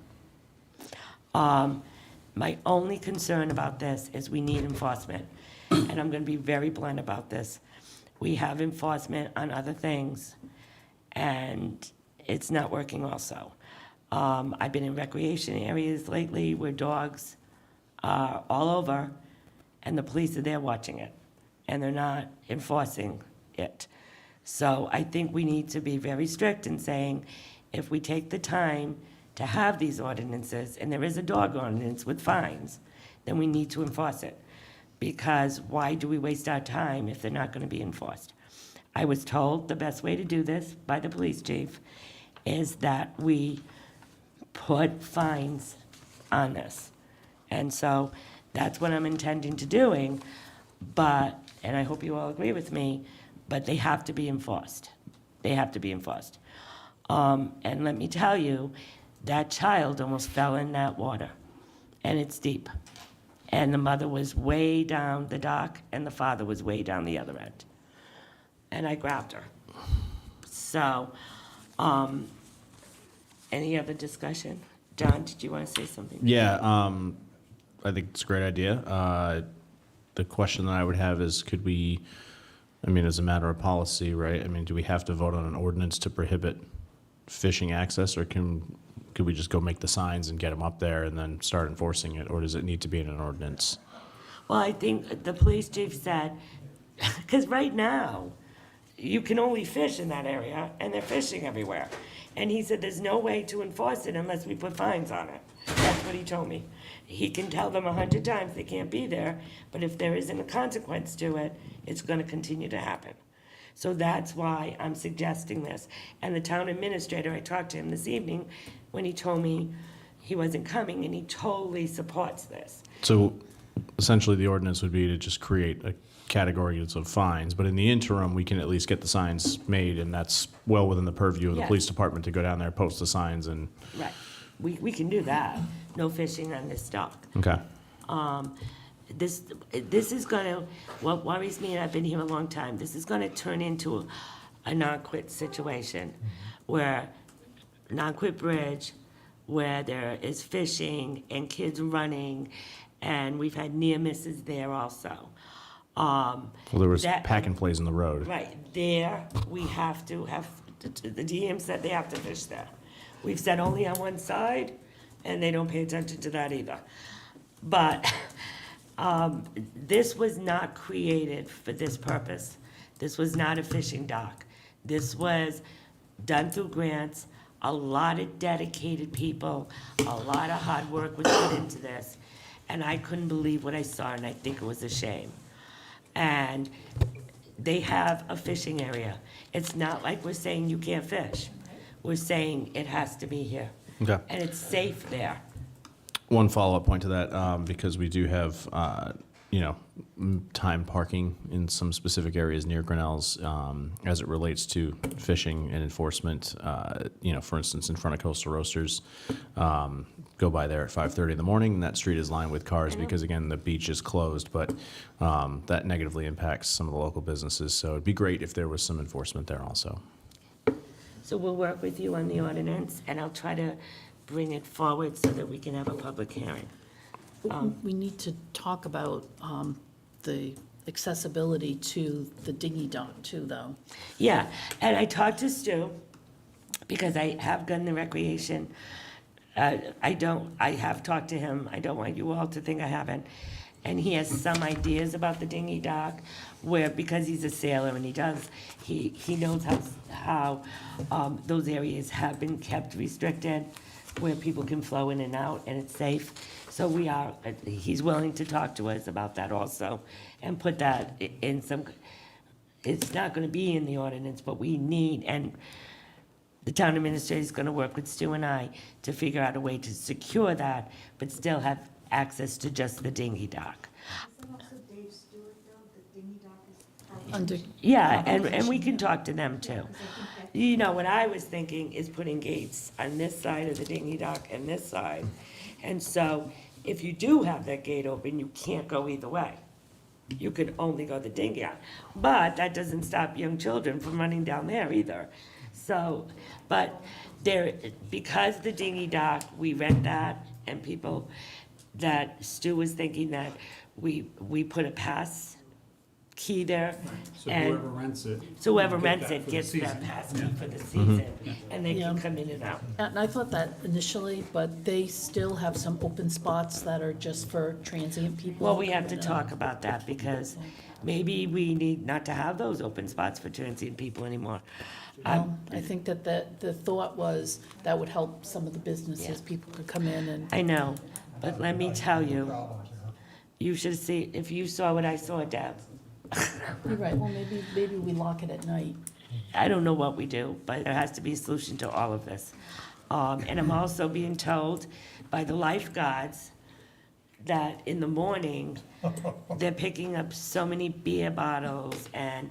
My only concern about this is we need enforcement, and I'm gonna be very blunt about this. We have enforcement on other things, and it's not working also. I've been in recreation areas lately where dogs are all over, and the police are there watching it, and they're not enforcing it. So I think we need to be very strict in saying, if we take the time to have these ordinances, and there is a dog ordinance with fines, then we need to enforce it. Because why do we waste our time if they're not gonna be enforced? I was told the best way to do this by the police chief is that we put fines on this. And so that's what I'm intending to doing, but, and I hope you all agree with me, but they have to be enforced. They have to be enforced. And let me tell you, that child almost fell in that water, and it's deep. And the mother was way down the dock, and the father was way down the other end. And I grabbed her. So, any other discussion? John, did you want to say something? Yeah, I think it's a great idea. The question that I would have is, could we, I mean, as a matter of policy, right? I mean, do we have to vote on an ordinance to prohibit fishing access, or could we just go make the signs and get them up there and then start enforcing it, or does it need to be in an ordinance? Well, I think the police chief said, because right now, you can only fish in that area, and they're fishing everywhere. And he said there's no way to enforce it unless we put fines on it. That's what he told me. He can tell them 100 times they can't be there, but if there isn't a consequence to it, it's gonna continue to happen. So that's why I'm suggesting this. And the town administrator, I talked to him this evening when he told me he wasn't coming, and he totally supports this. So essentially, the ordinance would be to just create a category of fines, but in the interim, we can at least get the signs made, and that's well within the purview of the Yes. police department to go down there, post the signs, and, Right, we can do that, no fishing on this dock. okay. This is gonna, what worries me, and I've been here a long time, this is gonna turn into a non-quit situation, where, non-quit bridge, where there is fishing and kids running, and we've had near misses there also. Well, there was That- pack and plays in the road. Right, there, we have to have, the DM said they have to fish there. We've said only on one side, and they don't pay attention to that either. But, this was not created for this purpose. This was not a fishing dock. This was done through grants. A lot of dedicated people, a lot of hard work was put into this, and I couldn't believe what I saw, and I think it was a shame. And they have a fishing area. It's not like we're saying you can't fish. We're saying it has to be here. Okay. And it's safe there. One follow-up point to that, because we do have, time parking in some specific areas near Grinnell's, as it relates to fishing and enforcement. For instance, in front of Coastal Roasters, go by there at 5:30 in the morning, and that street is lined with cars because, again, the beach is closed, but that negatively impacts some of the local businesses. So it'd be great if there was some enforcement there also. So we'll work with you on the ordinance, and I'll try to bring it forward so that we can have a public hearing. We need to talk about the accessibility to the dinghy dock too, though. Yeah, and I talked to Stu, because I have done the recreation. I have talked to him, I don't want you all to think I haven't. And he has some ideas about the dinghy dock, where, because he's a sailor and he knows how those areas have been kept restricted, where people can flow in and out and it's safe. So he's willing to talk to us about that also, and put that in some, it's not gonna be in the ordinance, but we need, and the town administrator is gonna work with Stu and I to figure out a way to secure that, but still have access to just the dinghy dock. Yeah, and we can talk to them too. What I was thinking is putting gates on this side of the dinghy dock and this side. And so if you do have that gate open, you can't go either way. You could only go the dinghy out. But that doesn't stop young children from running down there either. So, but because the dinghy dock, we rent that, and people, that Stu was thinking that we put a pass key there. So and whoever rents it. So whoever will rents get it that gets for the that season. pass key Yeah. for the season, Yeah. and they can Yeah. come in and out. And I thought that initially, but they still have some open spots that are just for transient people. Well, we have to talk about that, because maybe we need not to have those open spots for transient people anymore. I think that the thought was that would help some of the businesses, people could come in and. I know, but let me tell you, you should see, if you saw what I saw, Deb. You're right, well, maybe we lock it at night. I don't know what we do, but there has to be a solution to all of this. And I'm also being told by the lifeguards that in the morning, they're picking up so many beer bottles and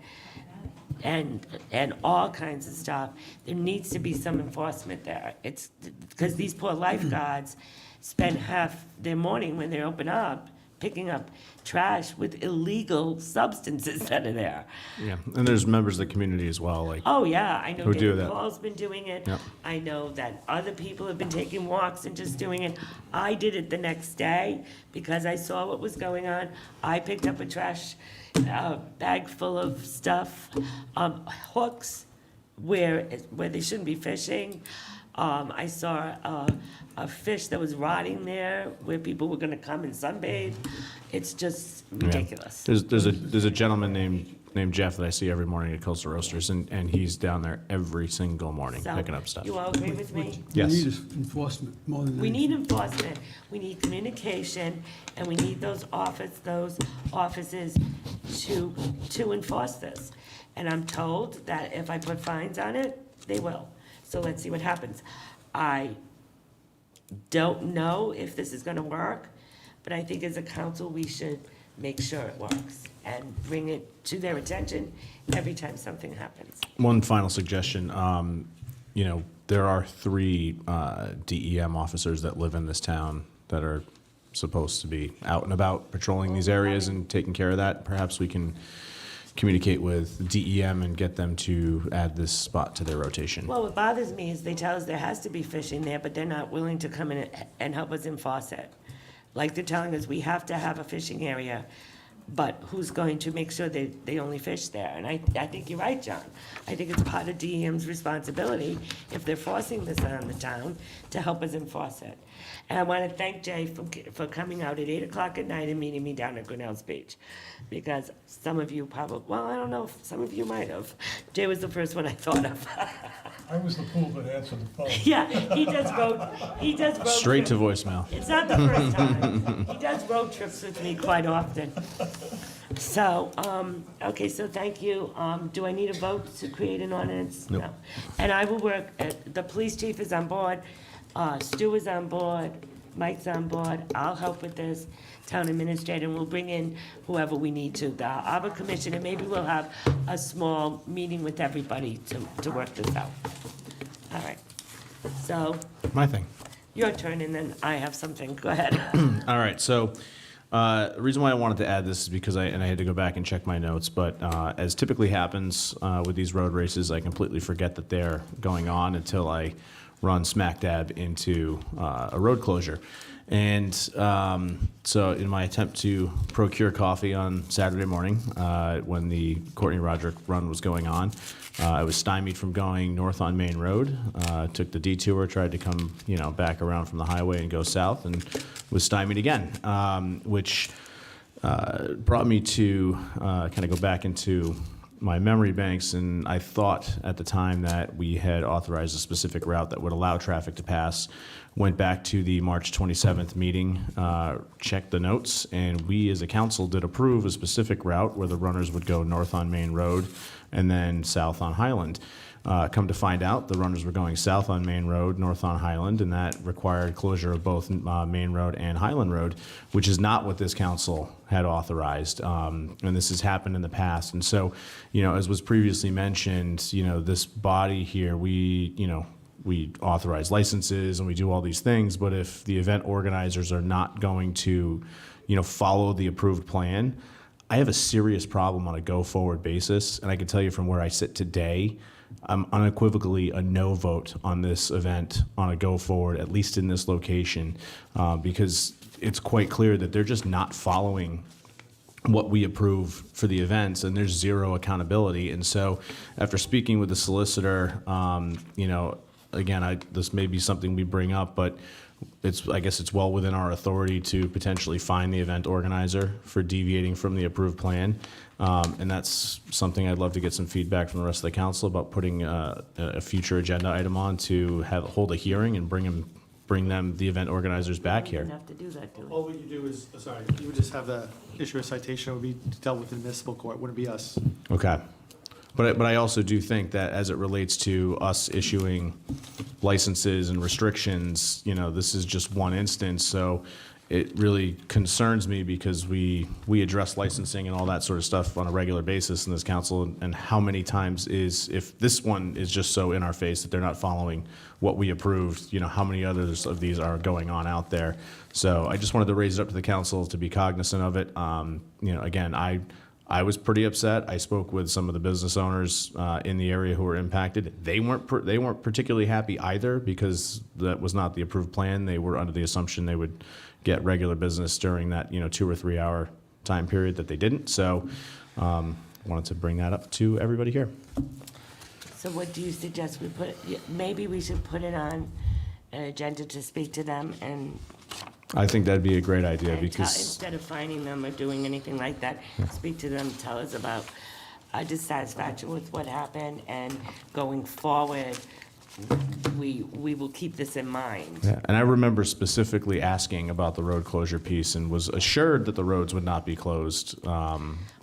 all kinds of stuff. There needs to be some enforcement there. It's, because these poor lifeguards spend half their morning when they open up picking up trash with illegal substances that are there. Yeah, and there's members of the community as well, like. Oh, yeah, I know Who do David that. Paul's been doing it. Yep. I know that other people have been taking walks and just doing it. I did it the next day because I saw what was going on. I picked up a trash bag full of stuff, hooks where they shouldn't be fishing. I saw a fish that was rotting there where people were gonna come and sunbathe. It's just ridiculous. Yeah. There's a gentleman named Jeff that I see every morning at Coastal Roasters, and he's down there every single morning So, picking up stuff. You all agree with me? Yes. We need enforcement more than We anything. need enforcement, we need communication, and we need those offices to enforce this. And I'm told that if I put fines on it, they will. So let's see what happens. I don't know if this is gonna work, but I think as a council, we should make sure it works and bring it to their attention every time something happens. One final suggestion, there are 3 DEM officers that live in this town that are supposed to be out and about patrolling these areas and taking care of that. Perhaps we can communicate with DEM and get them to add this spot to their rotation. Well, what bothers me is they tell us there has to be fishing there, but they're not willing to come in and help us enforce it. Like they're telling us we have to have a fishing area, but who's going to make sure they only fish there? And I think you're right, John. I think it's part of DEM's responsibility, if they're forcing this on the town, to help us enforce it. And I want to thank Jay for coming out at 8 o'clock at night and meeting me down at Grinnell's Beach. Because some of you probably, well, I don't know, if some of you might have. Jay was the first one I thought of. I was the fool that answered the phone. Yeah, he does road Straight to trips. voicemail. It's not the first time. He does road trips with me quite often. So, okay, so thank you. Do I need a vote to create an ordinance? Nope. No. And I will work, the police chief is on board, Stu is on board, Mike's on board, I'll help with this, town administrator, and we'll bring in whoever we need to, the Harbor Commission, and maybe we'll have a small meeting with everybody to work this out. All right. So, My thing. your turn, and then I have something, go ahead. All right, so the reason why I wanted to add this is because I had to go back and check my notes, but as typically happens with these road races, I completely forget that they're going on until I run smack dab into a road closure. And so in my attempt to procure coffee on Saturday morning, when the Courtney Roderick run was going on, I was stymied from going north on Main Road, took the detour, tried to come, back around from the highway and go south, and was stymied again, which brought me to kind of go back into my memory banks, and I thought at the time that we had authorized a specific route that would allow traffic to pass. Went back to the March 27th meeting, checked the notes, and we as a council did approve a specific route where the runners would go north on Main Road and then south on Highland. Come to find out, the runners were going south on Main Road, north on Highland, and that required closure of both Main Road and Highland Road, which is not what this council had authorized. And this has happened in the past. And so, as was previously mentioned, this body here, we authorize licenses and we do all these things, but if the event organizers are not going to, follow the approved plan, I have a serious problem on a go-forward basis. And I can tell you from where I sit today, I'm unequivocally a no vote on this event on a go-forward, at least in this location, because it's quite clear that they're just not following what we approve for the events, and there's zero accountability. And so after speaking with the solicitor, again, this may be something we bring up, but I guess it's well within our authority to potentially fine the event organizer for deviating from the approved plan. And that's something I'd love to get some feedback from the rest of the council about putting a future agenda item on to hold a hearing and bring the event organizers back here. We don't have to do that, do we? All you do is, you would just have the issue a citation, it would be dealt with in municipal court, wouldn't be us. Okay. But I also do think that as it relates to us issuing licenses and restrictions, this is just one instance. So it really concerns me because we address licensing and all that sort of stuff on a regular basis in this council. And how many times if this one is just so in our face that they're not following what we approved, how many others of these are going on out there? So I just wanted to raise it up to the council to be cognizant of it. Again, I was pretty upset. I spoke with some of the business owners in the area who were impacted. They weren't particularly happy either because that was not the approved plan. They were under the assumption they would get regular business during that 2 or 3 hour time period that they didn't. So wanted to bring that up to everybody here. So what do you suggest we maybe we should put it on an agenda to speak to them and I think that'd be a great idea because instead of finding them or doing anything like that, speak to them, tell us about our dissatisfaction with what happened, and going forward, we will keep this in mind. Yeah, and I remember specifically asking about the road closure piece and was assured that the roads would not be closed,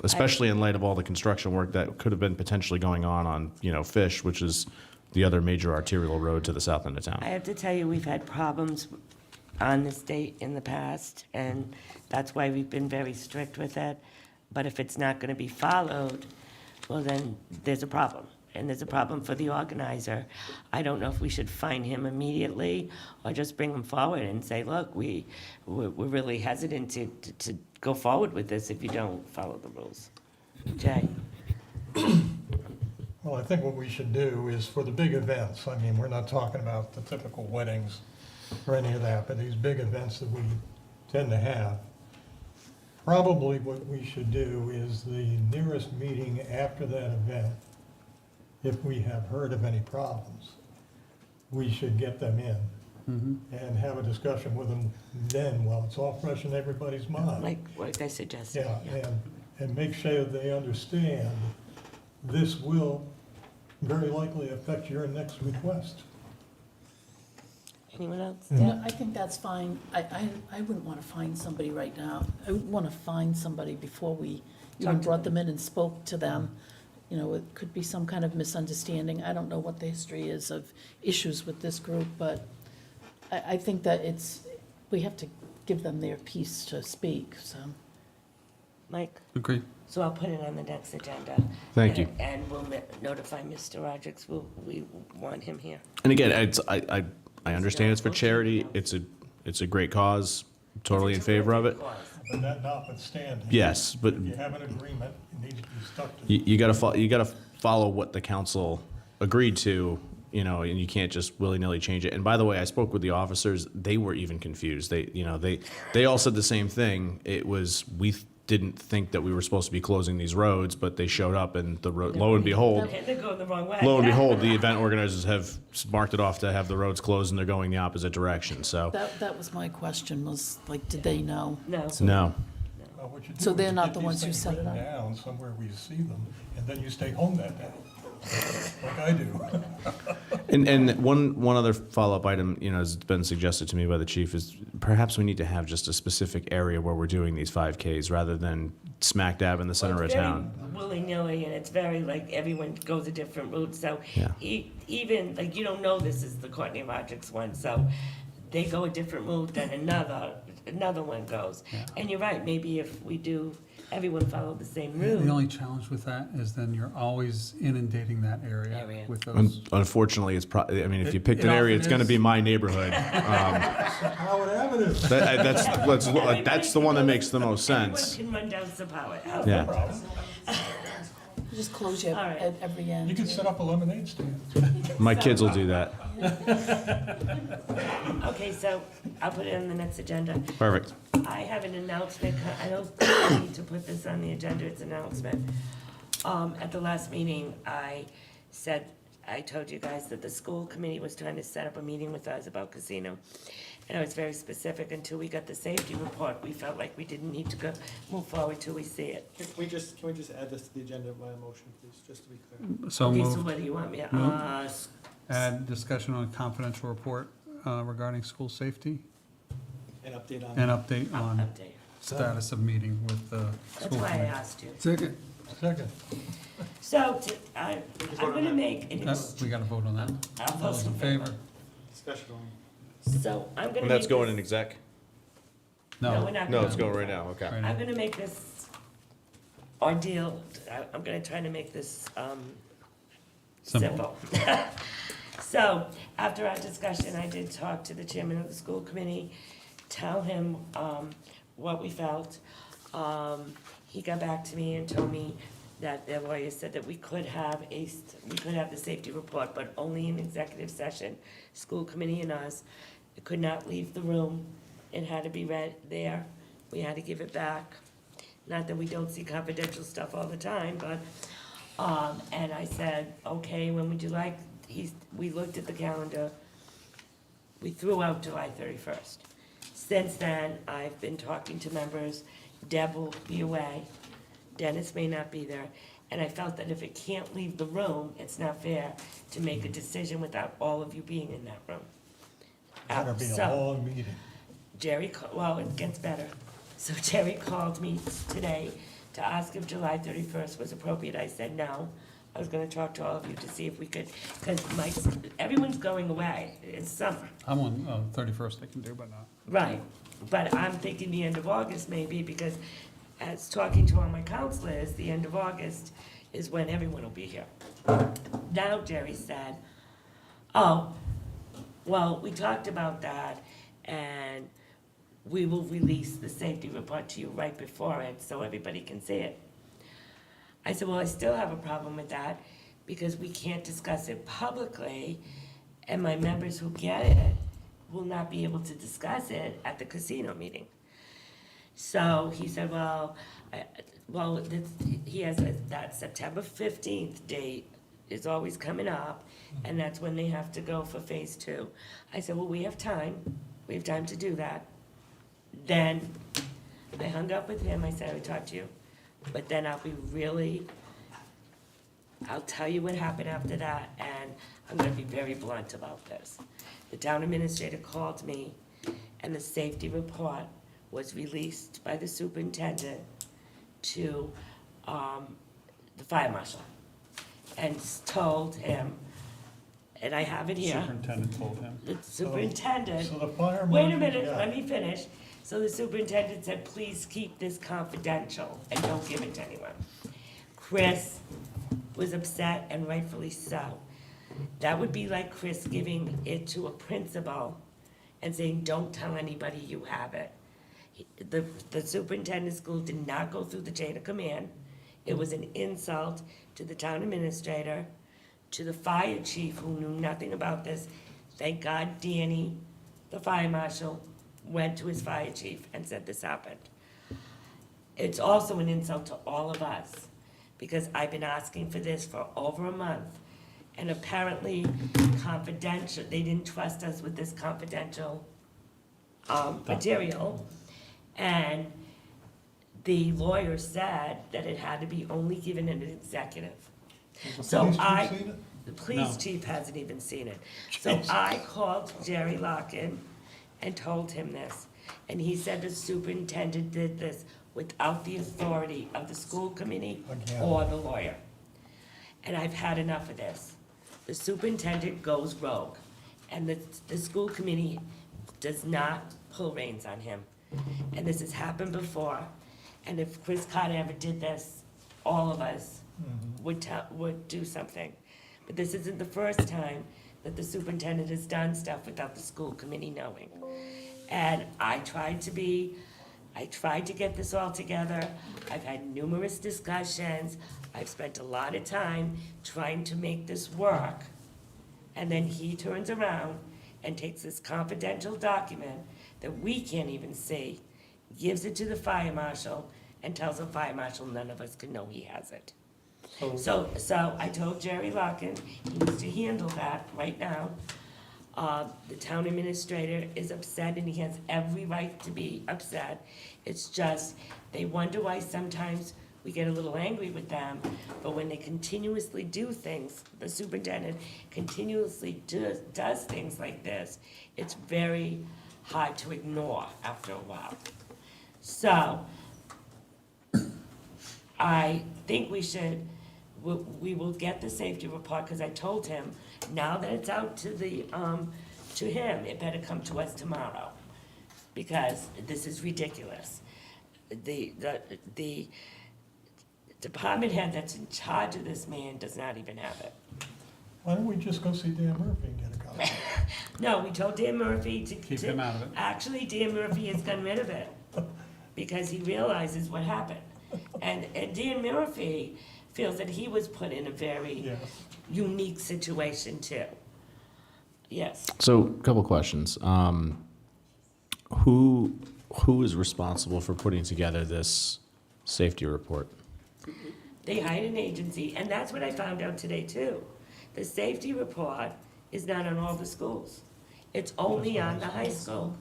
especially in light of all the construction work that could have been potentially going on Fish, which is the other major arterial road to the south end of town. I have to tell you, we've had problems on this date in the past, and that's why we've been very strict with it. But if it's not going to be followed, well, then there's a problem, and there's a problem for the organizer. I don't know if we should fine him immediately or just bring him forward and say, look, we're really hesitant to go forward with this if you don't follow the rules. Jay? Well, I think what we should do is for the big events, we're not talking about the typical weddings or any of that, but these big events that we tend to have, probably what we should do is the nearest meeting after that event, if we have heard of any problems, we should get them in and have a discussion with them then while it's all fresh in everybody's mind. Like I suggested. Yeah, and make sure they understand this will very likely affect your next request. Anyone else? Yeah, I think that's fine. I wouldn't want to find somebody right now. I would want to find somebody before we even Talk to brought them in and spoke to them. You know, it could be some kind of misunderstanding. I don't know what the history is of issues with this group, but I think that we have to give them their piece to speak, so. Mike? Agreed. So I'll put it on the next agenda. Thank you. And we'll notify Mr. Rogers, we want him here. And again, I understand it's for charity. It's a great cause. Totally in favor of it. But that notwithstanding. Yes, but If you have an agreement, it needs to be stuck to. you gotta follow what the council agreed to, and you can't just willy-nilly change it. And by the way, I spoke with the officers. They were even confused. They all said the same thing. It was, we didn't think that we were supposed to be closing these roads, but they showed up and lo and behold, They're going the wrong way. lo and behold, the event organizers have marked it off to have the roads closed and they're going the opposite direction, so. That was my question, was like, did they know? No. No. Well, what you do So is they're you not get the these ones who things set it written up. down somewhere where you see them, and then you stay home that day, like I do. And one other follow-up item, has been suggested to me by the chief is perhaps we need to have just a specific area where we're doing these 5Ks rather than smack dab in the center of town. It's very willy-nilly, and it's very, like, everyone goes a different route, so Yeah. even, like, you don't know this is the Courtney Rogers one, so they go a different route than another one goes. And you're right, maybe if we do, everyone follow the same The route. only challenge with that is then you're always inundating that area Area. with those. Unfortunately, if you picked It an area, often it's gonna is. be my neighborhood. Howard Avenue. That's the one that makes the most sense. Everyone can run down Zapata. Yeah. Just close you All right. at every end. You can set up a lemonade stand. My kids will do that. Okay, so I'll put it on the next agenda. Perfect. I have an announcement, I don't need to put this on the agenda, it's an announcement. At the last meeting, I told you guys that the school committee was trying to set up a meeting with us about casino. And I was very specific, until we got the safety report, we felt like we didn't need to move forward till we see it. Can we just add this to the agenda by a motion, please, just to be clear? So Okay, so moved. what do you want me, Moved. Add discussion on confidential report regarding school safety An update on. and update on update? status of meeting with the That's school why I committee. asked you. Second. Second. So, I'm gonna make, We got to vote on that. I'll All vote those in in favor? Discussion on. so I'm gonna make And that's going in this- exec? No, we're not. No, it's gonna- going right now, okay. Right. I'm gonna make this ordeal, I'm gonna try to make this, simple. So, after our discussion, I did talk to the chairman of the school committee, tell him, what we felt. He got back to me and told me that their lawyer said that we could have the safety report, but only in executive session. School committee and us, it could not leave the room, it had to be read there, we had to give it back. Not that we don't see confidential stuff all the time, but, and I said, okay, when would you like, we looked at the calendar, we threw out July 31st. Since then, I've been talking to members, Deb will be away, Dennis may not be there, and I felt that if it can't leave the room, it's not fair to make a decision without all of you being in that room. It's gonna be a So- long meeting. well, it gets better. So Jerry called me today to ask if July 31st was appropriate. I said no. I was gonna talk to all of you to see if we could, because everyone's going away. It's summer. I'm on 31st, I can do, but not. Right. But I'm thinking the end of August maybe, because as talking to all my counselors, the end of August is when everyone will be here. Now Jerry said, oh, well, we talked about that, and we will release the safety report to you right before it, so everybody can see it. I said, well, I still have a problem with that, because we can't discuss it publicly, and my members who get it will not be able to discuss it at the casino meeting. So he said, he has that September 15th date is always coming up, and that's when they have to go for phase 2. I said, well, we have time to do that. Then I hung up with him, I said, I would talk to you, but then I'll be really I'll tell you what happened after that, and I'm gonna be very blunt about this. The town administrator called me, and the safety report was released by the superintendent to, the fire marshal, and told him, and I have it here. Superintendent told him. The superintendent. So the fire Wait a marshal- minute, yeah. let me finish. So the superintendent said, please keep this confidential and don't give it to anyone. Chris was upset, and rightfully so. That would be like Chris giving it to a principal and saying, don't tell anybody you have it. The superintendent of school did not go through the chain of command. It was an insult to the town administrator, to the fire chief who knew nothing about this. Thank God Danny, the fire marshal, went to his fire chief and said this happened. It's also an insult to all of us, because I've been asking for this for over a month. And apparently confidential, they didn't trust us with this confidential material. And the lawyer said that it had to be only given in an executive. Has the So police chief I, seen it? the police No. chief hasn't even seen it. So I called Jerry Locken and told him this. And he said the superintendent did this without the authority of the school committee Again. or the lawyer. And I've had enough of this. The superintendent goes rogue, and the school committee does not pull reins on him. And this has happened before, and if Chris Carter ever did this, all of us would do something. But this isn't the first time that the superintendent has done stuff without the school committee knowing. And I tried to get this all together. I've had numerous discussions. I've spent a lot of time trying to make this work. And then he turns around and takes this confidential document that we can't even see, gives it to the fire marshal, and tells the fire marshal none of us can know he has it. So I told Jerry Locken, he needs to handle that right now. The town administrator is upset, and he has every right to be upset. It's just, they wonder why sometimes we get a little angry with them, but when they continuously do things, the superintendent continuously does things like this, it's very hard to ignore after a while. So, I think we will get the safety report, because I told him, now that it's out to to him, it better come to us tomorrow, because this is ridiculous. The department head that's in charge of this man does not even have it. Why don't we just go see Dan Murphy and get a copy? No, we told Dan Murphy to. Keep him out of it. Actually, Dan Murphy has gotten rid of it, because he realizes what happened. And Dan Murphy feels that he was put in a very Yes. unique situation too. Yes. So, a couple questions. Who is responsible for putting together this safety report? They hired an agency, and that's what I found out today too. The safety report is not on all the schools. It's only on the high school.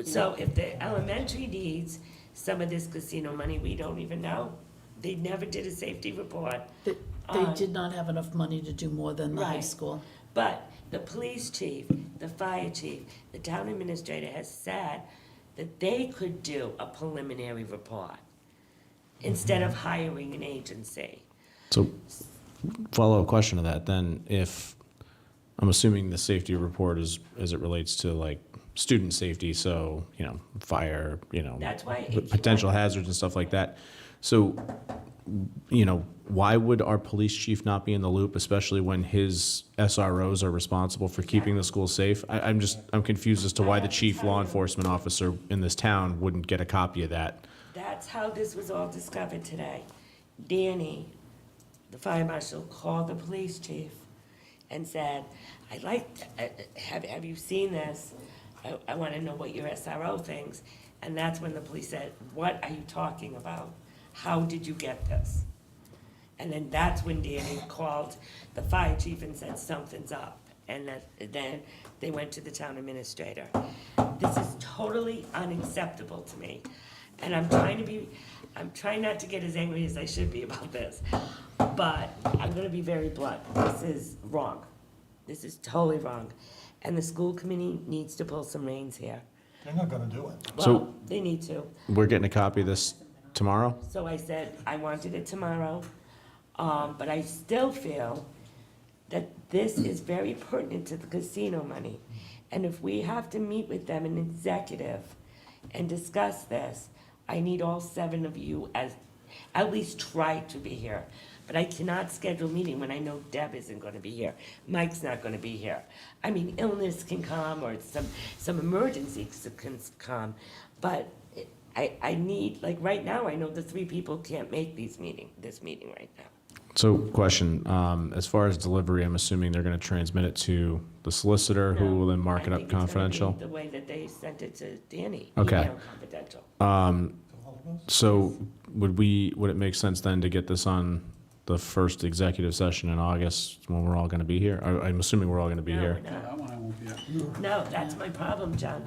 So if the elementary needs some of this casino money, we don't even know. They never did a safety report. They did not have enough money to do more than the high Right. school. But the police chief, the fire chief, the town administrator has said that they could do a preliminary report instead of hiring an agency. So, follow-up question to that, then, if, I'm assuming the safety report is, as it relates to like student safety, so, fire, That's why potential hazards and stuff like that. So, why would our police chief not be in the loop, especially when his SROs are responsible for keeping the school safe? I'm confused as to why the chief law enforcement officer in this town wouldn't get a copy of that. That's how this was all discovered today. Danny, the fire marshal, called the police chief and said, have you seen this? I want to know what your SRO thinks. And that's when the police said, what are you talking about? How did you get this? And then that's when Danny called the fire chief and said, something's up. And then they went to the town administrator. This is totally unacceptable to me. And I'm trying not to get as angry as I should be about this. But I'm gonna be very blunt. This is wrong. This is totally wrong. And the school committee needs to pull some reins here. They're not gonna do it. Well, they need to. We're getting a copy of this tomorrow? So I said I wanted it tomorrow, but I still feel that this is very pertinent to the casino money. And if we have to meet with them in executive and discuss this, I need all 7 of you at least try to be here. But I cannot schedule a meeting when I know Deb isn't gonna be here, Mike's not gonna be here. I mean, illness can come, or some emergencies can come, but I need, like, right now, I know the 3 people can't make this meeting right now. So, question, as far as delivery, I'm assuming they're gonna transmit it to the solicitor, who will then mark it up confidential? I think it's gonna be the way that they sent it to Danny, Okay. email confidential. So, would it make sense then to get this on the first executive session in August, when we're all gonna be here? I'm assuming we're all gonna be here. No, That one I won't be at. no, that's my problem, John.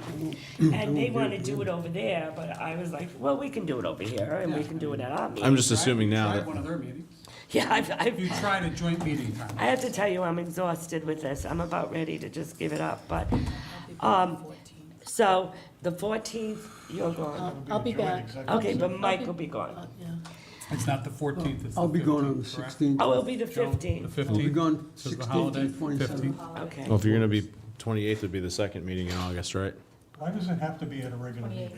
And they wanna do it over there, but I was like, well, we can do it over here, and we can do it at our meeting. I'm just assuming now Tried that, one of their meetings. Yeah, You tried a joint meeting time. I have to tell you, I'm exhausted with this. I'm about ready to just give it up, but, so, the 14th, you're gone. I'll be back. Okay, but Mike will be gone. Yeah. It's not the 14th, it's the 15th. I'll be gone on the correct? 16th. Oh, it'll be the Joe, 15th. The 15th? I'll be gone So the 16th holiday, and 27th. 15th. Okay. well, if you're gonna be, 28th would be the second meeting in August, right? Why does it have to be at a regular meeting?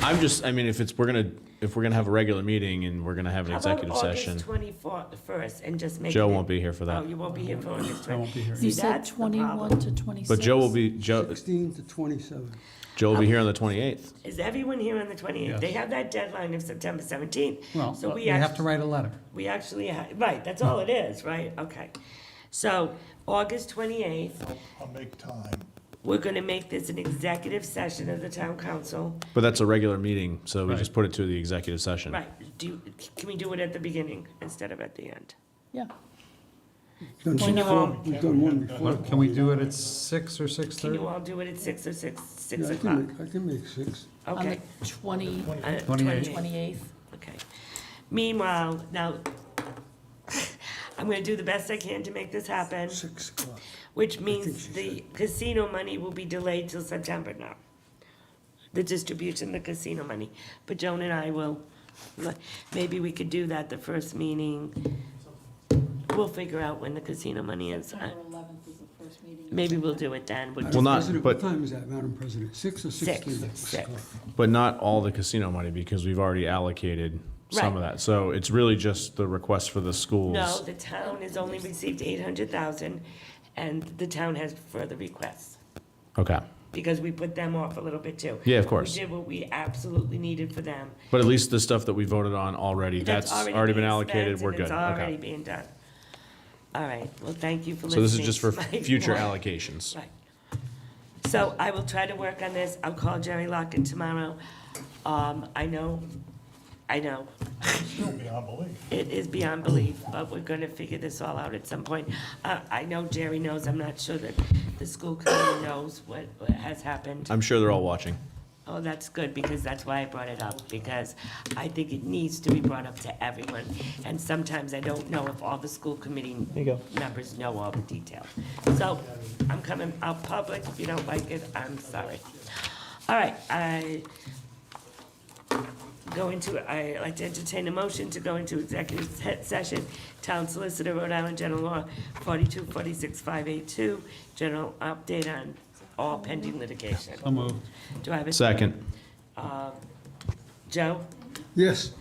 I mean, if we're gonna have a regular meeting and we're gonna have an How about executive session, August 21st and just make it? Joe won't be here for that. Oh, you won't be here for August 20th? I won't be here. See, You said that's the 21 problem. to 26? But Joe will be, 16 to 27. Joe will be here on the 28th. Is everyone here on the 28th? Yes. They have that deadline of September 17th. Well, So they have to write a letter. We actually, right, that's all it is, right? Okay. So, August 28th, I'll make time. we're gonna make this an executive session of the town council. But that's a regular meeting, so we Right. just put it to the executive session. Right, can we do it at the beginning instead of at the end? Yeah. Done Can you all- We've done one before. Can we do it at 6 or Can 6:30? you all do it at 6 or 6 Yeah, o'clock? I can make 6. On Okay. the 28th. 28th. Okay. Meanwhile, now, I'm gonna do the best I can to make this happen, 6 o'clock. which means the casino money will be delayed till September now. The distribution, the casino money. But Joan and I will, maybe we could do that the first meeting. We'll figure out when the casino money is. September 11th is the first meeting. Maybe we'll do it then. Well, not, President, but, what time is that, Madam President? 6 or 6:30? 6. but not all the casino money, because we've already allocated some of Right. that. So it's really just the request for the schools. No, the town has only received 800,000, and the town has further requests, Okay, because we put them off a little bit too. Yeah, of course. We did what we absolutely needed for them. but at least the stuff that we voted on already, that's already been being allocated, spent, we're and good, It's already okay. being done. All right, well, thank you for So listening. this is just for to my future report. allocations. Right. So I will try to work on this. I'll call Jerry Lockett tomorrow. I know. Still beyond belief. It is beyond belief, but we're gonna figure this all out at some point. I know Jerry knows, I'm not sure that the school committee knows what has happened. I'm sure they're all watching. Oh, that's good, because that's why I brought it up, because I think it needs to be brought up to everyone. And sometimes I don't know if all the school committee members know all the details. So, I'm coming out public, if you don't like it, I'm sorry. All right, I'd like to entertain a motion to go into executive session. Town Solicitor, Rhode Island General Law 4246582, general update on all pending litigation. So moved. Do I have a Second. Joe? Yes.